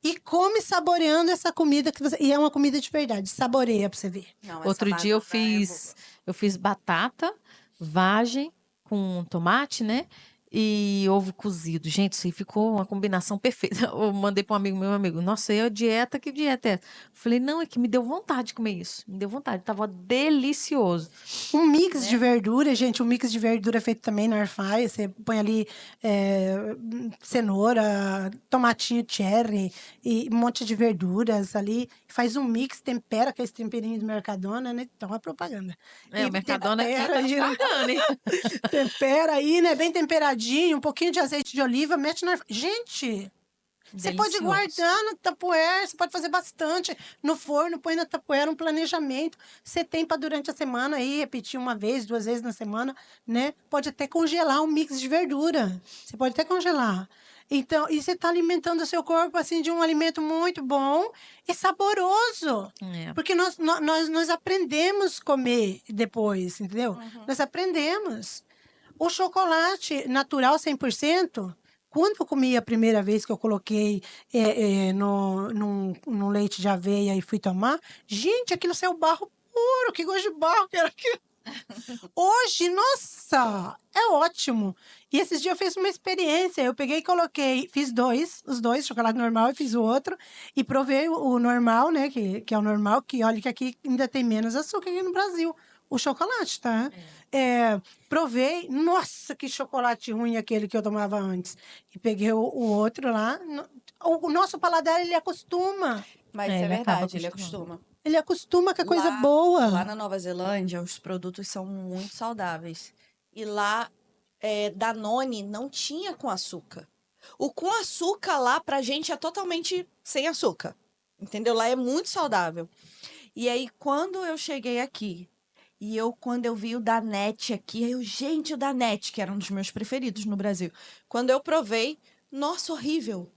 E come saboreando essa comida que você. E é uma comida de verdade, saboreia pra você ver. Não, essa Outro dia banana é boa. eu fiz batata, vagem com tomate, né? E ovo cozido. Gente, isso aí ficou uma combinação perfeita. Eu mandei para um amigo, meu amigo, nossa, e a dieta, que dieta é essa? Falei, não, é que me deu vontade de comer isso. Me deu vontade, tava delicioso, Um mix de né? verdura, gente, um mix de verdura feito também na air fry. Você põe ali cenoura, tomatinho cherry e um monte de verduras ali. Faz um mix, tempera com esse temperinho do Mercadona, né? Então é propaganda. É, o E Mercadona aqui tempera tá aí, né? pagando, hein? Tempera aí, né? Bem temperadinho, um pouquinho de azeite de oliva, mete na air fry. Gente, você pode Delicioso. guardar no Tupperware, você pode fazer bastante no forno, põe no Tupperware um planejamento. Você tem para durante a semana aí, repetir uma vez, duas vezes na semana, né? Pode até congelar um mix de verdura. Você pode até congelar. Então, e você está alimentando o seu corpo assim de um alimento muito bom e saboroso. É. Porque nós aprendemos a comer depois, entendeu? Uhum. Nós aprendemos. O chocolate natural 100%, quando eu comi a primeira vez que eu coloquei num leite de aveia e fui tomar, gente, aquilo saiu barro puro, que gosto de barro que era aquilo. Hoje, nossa, é ótimo. E esses dias eu fiz uma experiência. Eu peguei e coloquei, fiz os dois, chocolate normal e fiz o outro. E provei o normal, né? Que é o normal, que olha que aqui ainda tem menos açúcar aqui no Brasil. O chocolate, tá? Provei, nossa, que chocolate ruim aquele que eu tomava antes. E peguei o outro lá. O nosso paladar, ele acostuma. Mas É, isso é ele acaba verdade, ele acostumando. acostuma. Ele acostuma com a coisa Lá boa. na Nova Zelândia, os produtos são muito saudáveis. E lá, Danone não tinha com açúcar. O com açúcar lá, pra gente, é totalmente sem açúcar. Entendeu? Lá é muito saudável. E aí, quando eu cheguei aqui, quando eu vi o Danette aqui, gente, o Danette, que era um dos meus preferidos no Brasil. Quando eu provei, nossa, horrível.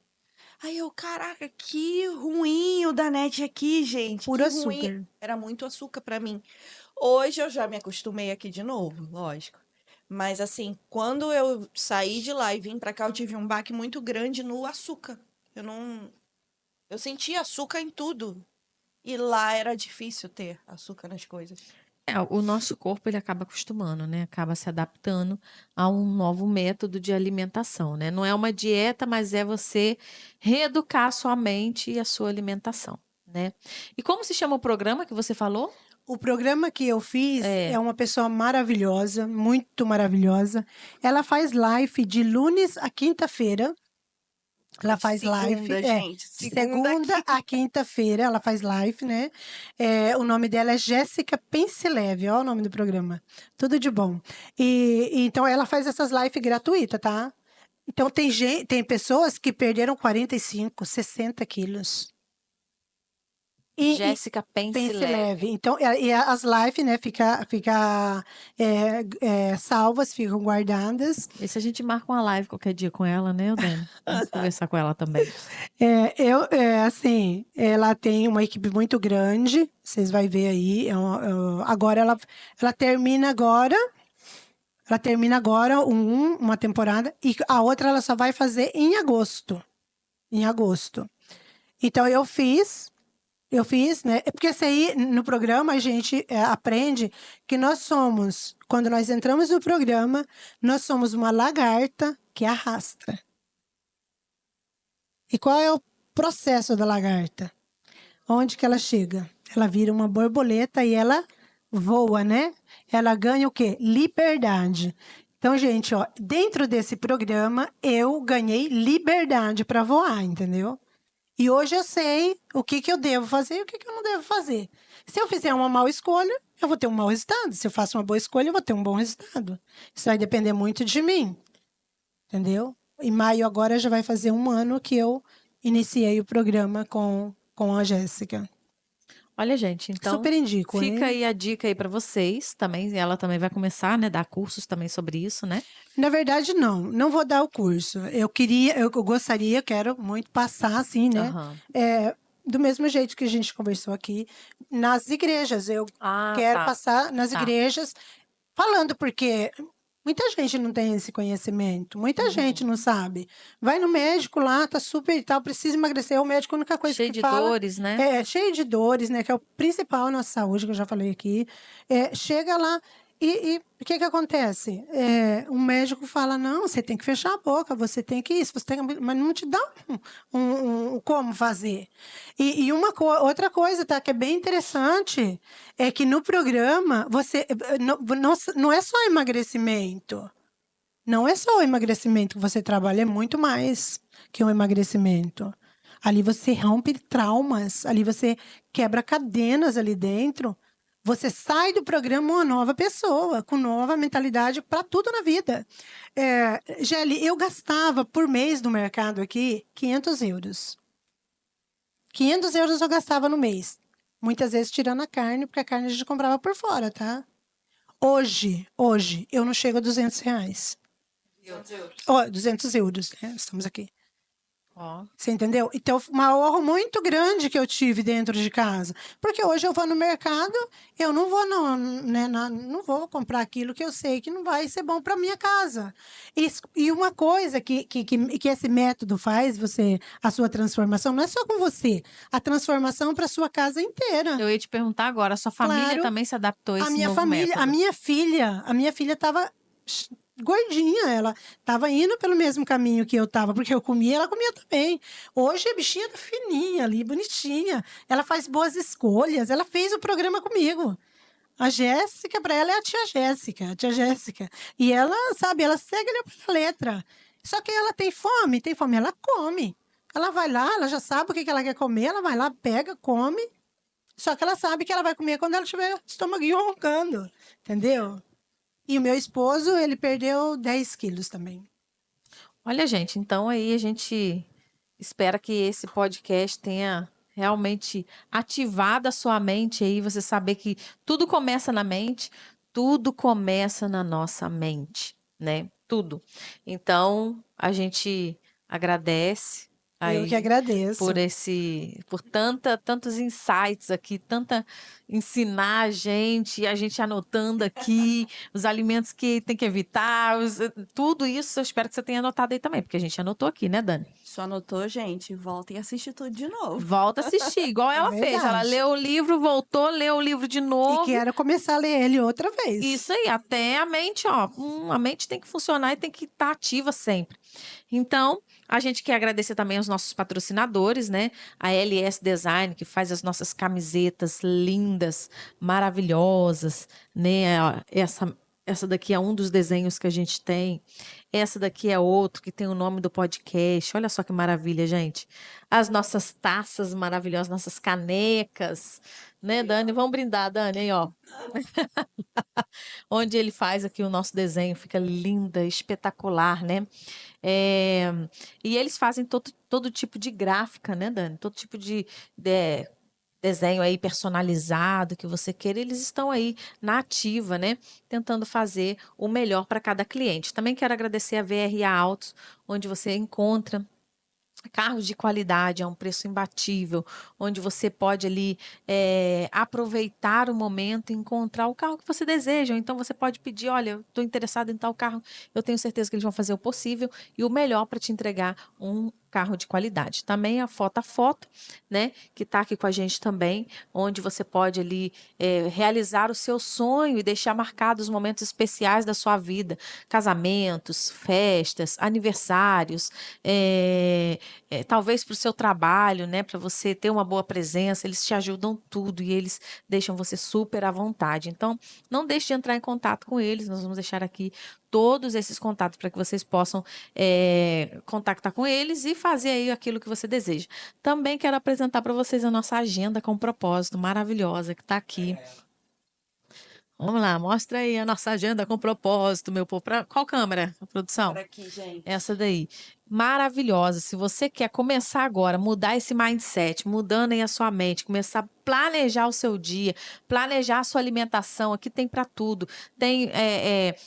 Aí eu, caraca, que ruim o Danette aqui, gente, Puro que ruim. açúcar. Era muito açúcar pra mim. Hoje eu já me acostumei aqui de novo, lógico. Mas assim, quando eu saí de lá e vim pra cá, eu tive um baque muito grande no açúcar. Eu não, eu sentia açúcar em tudo. E lá era difícil ter açúcar nas coisas. É, o nosso corpo ele acaba acostumando, né? Acaba se adaptando a um novo método de alimentação, né? Não é uma dieta, mas é você reeducar a sua mente e a sua alimentação, né? E como se chama o programa que você falou? O programa que eu fiz É, é uma pessoa maravilhosa, muito maravilhosa. Ela faz live de lunes a quinta-feira. É Ela de faz live, segunda, gente. de Segunda segunda aqui. a quinta-feira, ela faz live, né? O nome dela é Jéssica Pensileve, ó o nome do programa. Tudo de bom. Então ela faz essas lives gratuitas, tá? Então tem pessoas que perderam 45, 60 quilos. Jéssica Pense Pense Leve. leve. Então, e as lives, né, salvas, ficam guardadas. E se a gente marca uma live qualquer dia com ela, né, Dani? Vamos conversar com ela também. Assim, ela tem uma equipe muito grande, vocês vão ver aí. Agora ela termina agora uma temporada e a outra ela só vai fazer em agosto. Em agosto. Então, eu fiz, né? Porque isso aí, no programa, a gente aprende que nós somos, quando nós entramos no programa, nós somos uma lagarta que arrasta. E qual é o processo da lagarta? Onde que ela chega? Ela vira uma borboleta e ela voa, né? Ela ganha o quê? Liberdade. Então, gente, ó, dentro desse programa, eu ganhei liberdade para voar, entendeu? E hoje eu sei o que eu devo fazer e o que eu não devo fazer. Se eu fizer uma má escolha, eu vou ter um mau resultado. Se eu faço uma boa escolha, eu vou ter um bom resultado. Isso vai depender muito de mim, entendeu? Em maio agora já vai fazer um ano que eu iniciei o programa com a Jéssica. Olha, gente, então Super indico, fica hein? aí a dica aí para vocês também. Ela também vai começar, né, dar cursos também sobre isso, né? Na verdade, não vou dar o curso. Eu gostaria, quero muito passar, assim, né? Aham. Do mesmo jeito que a gente conversou aqui, nas igrejas. Eu Ah, quero tá. passar nas Tá. igrejas falando, porque muita gente não tem esse conhecimento, muita gente Uhum. não sabe. Vai no médico lá, tá super e tal, precisa emagrecer. O médico, a única coisa Cheio que de fala dores, né? cheio de dores, né? Que é o principal na saúde, que eu já falei aqui. Chega lá e o que que acontece? Um médico fala, não, você tem que fechar a boca, você tem que isso, você tem que... Mas não te dá como fazer. E outra coisa, tá? Que é bem interessante, é que no programa, não é só emagrecimento. Não é só o emagrecimento que você trabalha, é muito mais que o emagrecimento. Ali você rompe traumas, ali você quebra cadenas ali dentro. Você sai do programa uma nova pessoa, com nova mentalidade para tudo na vida. Gelli, eu gastava por mês no mercado aqui 500 euros. 500 euros eu gastava no mês. Muitas vezes tirando a carne, porque a carne a gente comprava por fora, tá? Hoje, eu não chego a 200 reais. 200 euros, né? Estamos aqui. Ó. Você entendeu? Então, um ahorro muito grande que eu tive dentro de casa. Porque hoje eu vou no mercado, eu não vou, não vou comprar aquilo que eu sei que não vai ser bom para minha casa. E uma coisa que esse método faz, a sua transformação, não é só com você, a transformação para sua casa inteira. Eu ia te perguntar agora, a sua família Claro, também se adaptou a a esse minha novo família, método? a minha filha estava gordinha, ela estava indo pelo mesmo caminho que eu estava, porque eu comia, ela comia também. Hoje a bichinha tá fininha ali, bonitinha. Ela faz boas escolhas, ela fez o programa comigo. A Jéssica, para ela é a tia Jéssica. E ela, sabe, ela segue ali a letra. Só que ela tem fome, ela come. Ela vai lá, ela já sabe o que que ela quer comer, ela vai lá, pega, come. Só que ela sabe que ela vai comer quando ela tiver estômaguinho roncando, entendeu? E o meu esposo, ele perdeu 10 quilos também. Olha, gente, então aí a gente espera que esse podcast tenha realmente ativado a sua mente aí, você saber que tudo começa na mente, tudo começa na nossa mente, né? Tudo. Então, a gente agradece Eu que aí por agradeço. tantos insights aqui, tanta ensinar a gente anotando aqui os alimentos que tem que evitar, tudo isso eu espero que você tenha anotado aí também, porque a gente anotou aqui, né, Dani? Só anotou, gente? Voltem e assistir tudo de novo. Volta a assistir, igual É ela fez. Ela verdade. leu o livro, voltou, leu o livro de E novo. quero começar a ler ele outra vez. Isso aí, até a mente, ó, a mente tem que funcionar e tem que estar ativa sempre. Então, a gente quer agradecer também aos nossos patrocinadores, né? A LS Design, que faz as nossas camisetas lindas, maravilhosas, né? Ó, essa daqui é um dos desenhos que a gente tem. Essa daqui é outro que tem o nome do podcast. Olha só que maravilha, gente. As nossas taças maravilhosas, nossas canecas, né, Dani? Vamos brindar, Dani, aí, ó. Onde ele faz aqui o nosso desenho, fica linda, espetacular, né? É, e eles fazem todo tipo de gráfica, né, Dani? Todo tipo de desenho aí personalizado que você queira, eles estão aí na ativa, né? Tentando fazer o melhor para cada cliente. Também quero agradecer a VRA Autos, onde você encontra carros de qualidade a um preço imbatível, onde você pode ali aproveitar o momento e encontrar o carro que você deseja. Ou então você pode pedir, olha, eu estou interessado em tal carro, eu tenho certeza que eles vão fazer o possível e o melhor para te entregar um carro de qualidade. Também a foto, né, que está aqui com a gente também, onde você pode ali realizar o seu sonho e deixar marcados os momentos especiais da sua vida, casamentos, festas, aniversários, talvez para o seu trabalho, né, para você ter uma boa presença, eles te ajudam tudo e eles deixam você super à vontade. Então, não deixe de entrar em contato com eles, nós vamos deixar aqui todos esses contatos para que vocês possam contactar com eles e fazer aí aquilo que você deseja. Também quero apresentar para vocês a nossa agenda com propósito maravilhosa que está aqui. Vamos lá, mostra aí a nossa agenda com propósito, meu povo. Qual câmera, a produção? Por aqui, gente. Essa daí. maravilhosa. Se você quer começar agora, mudar esse mindset, mudando aí a sua mente, começar a planejar o seu dia, planejar a sua alimentação, aqui tem para tudo. Tem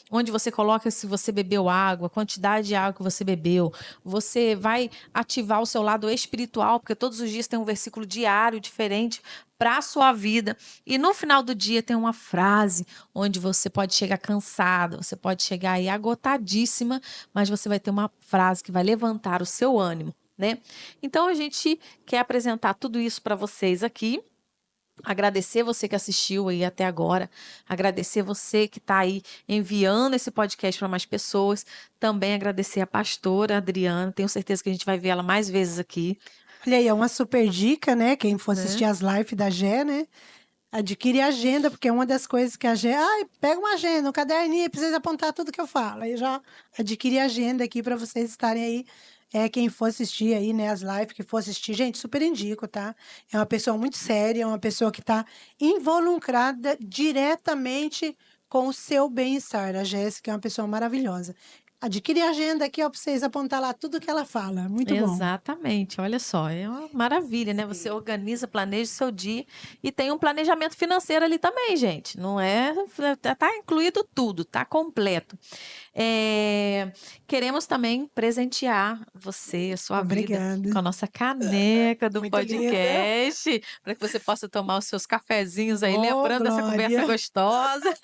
onde você coloca se você bebeu água, a quantidade de água que você bebeu. Você vai ativar o seu lado espiritual, porque todos os dias tem um versículo diário diferente para a sua vida. E no final do dia tem uma frase onde você pode chegar cansado, você pode chegar aí agotadíssima, mas você vai ter uma frase que vai levantar o seu ânimo, né? Então a gente quer apresentar tudo isso para vocês aqui. Agradecer você que assistiu aí até agora, agradecer você que está aí enviando esse podcast para mais pessoas, também agradecer a pastora Adriana, tenho certeza que a gente vai ver ela mais vezes aqui. Olha aí, é uma super dica, né? Quem for assistir Né? as lives da Gé, né? Adquire agenda, porque é uma das coisas que a Gé... Ai, pega uma agenda, um caderninho, precisa apontar tudo que eu falo. Aí já adquire agenda aqui para vocês estarem aí. Quem for assistir aí, né, as lives, que for assistir, gente, super indico, tá? É uma pessoa muito séria, é uma pessoa que está involucrada diretamente com o seu bem-estar. A Jéssica é uma pessoa maravilhosa. Adquire agenda aqui, ó, para vocês apontar lá tudo que ela fala. Muito bom. Exatamente, olha só, é uma maravilha, né? Você organiza, planeja o seu dia e tem um planejamento financeiro ali também, gente. Não é, tá incluído tudo, tá completo. Queremos também presentear você, a sua vida, Obrigada. com a nossa caneca do Muito linda. podcast, para que você possa tomar os seus cafezinhos aí, Oh, lembrando dessa conversa Glória. gostosa.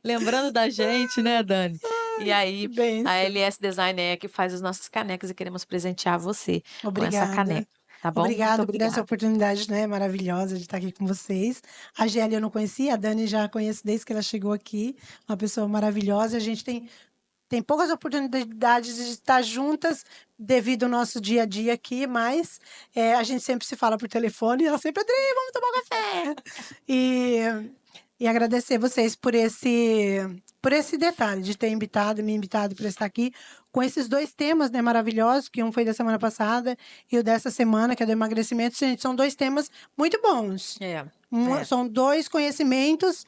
Lembrando da gente, né, Dani? E Que aí, a bênção. LS Design é que faz as nossas canecas e queremos presentear você com essa Obrigada. caneca, tá bom? Muito Obrigada por essa obrigada. oportunidade, né, maravilhosa de estar aqui com vocês. A Gélia eu não conhecia, a Dani já conheço desde que ela chegou aqui, uma pessoa maravilhosa. A gente tem poucas oportunidades de estar juntas devido ao nosso dia a dia aqui, mas a gente sempre se fala por telefone e ela sempre, Adri, vamos tomar um café. E agradecer vocês por esse detalhe de ter me invitado para estar aqui com esses dois temas, né, maravilhosos, que um foi da semana passada e o dessa semana, que é do emagrecimento. Gente, são dois temas muito bons. São dois conhecimentos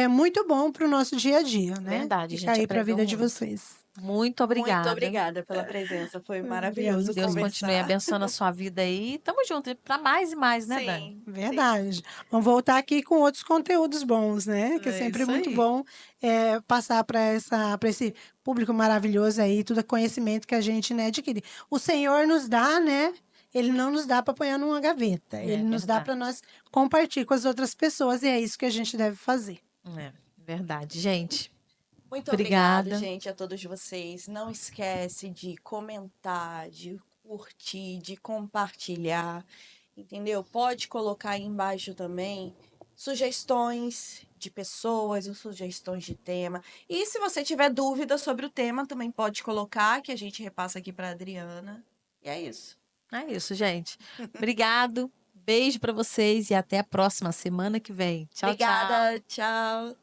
muito bons para o nosso dia a dia, né? Verdade, a Fica gente aí para a aprendeu vida de muito. vocês. Muito obrigada. Muito obrigada pela presença. Foi maravilhoso Deus conversar. continue abençoando a sua vida aí. Tamo junto, para mais e mais, né, Dani? Sim, Verdade. Vamos voltar aqui com outros conteúdos bons, né? Que é É sempre isso muito aí. bom passar para esse público maravilhoso aí, todo conhecimento que a gente, né, adquire. O Senhor nos dá, né? Ele não nos dá para pôr numa gaveta. Ele nos dá verdade. para nós compartilhar com as outras pessoas e é isso que a gente deve fazer. Verdade, gente. Muito Obrigada. obrigada, gente, a todos vocês. Não esquece de comentar, de curtir, de compartilhar, entendeu? Pode colocar aí embaixo também sugestões de pessoas ou sugestões de tema. E se você tiver dúvida sobre o tema, também pode colocar, que a gente repassa aqui para Adriana. E é isso. É isso, gente. Obrigado. Beijo para vocês e até a próxima semana que vem. Tchau, tchau. Obrigada, tchau.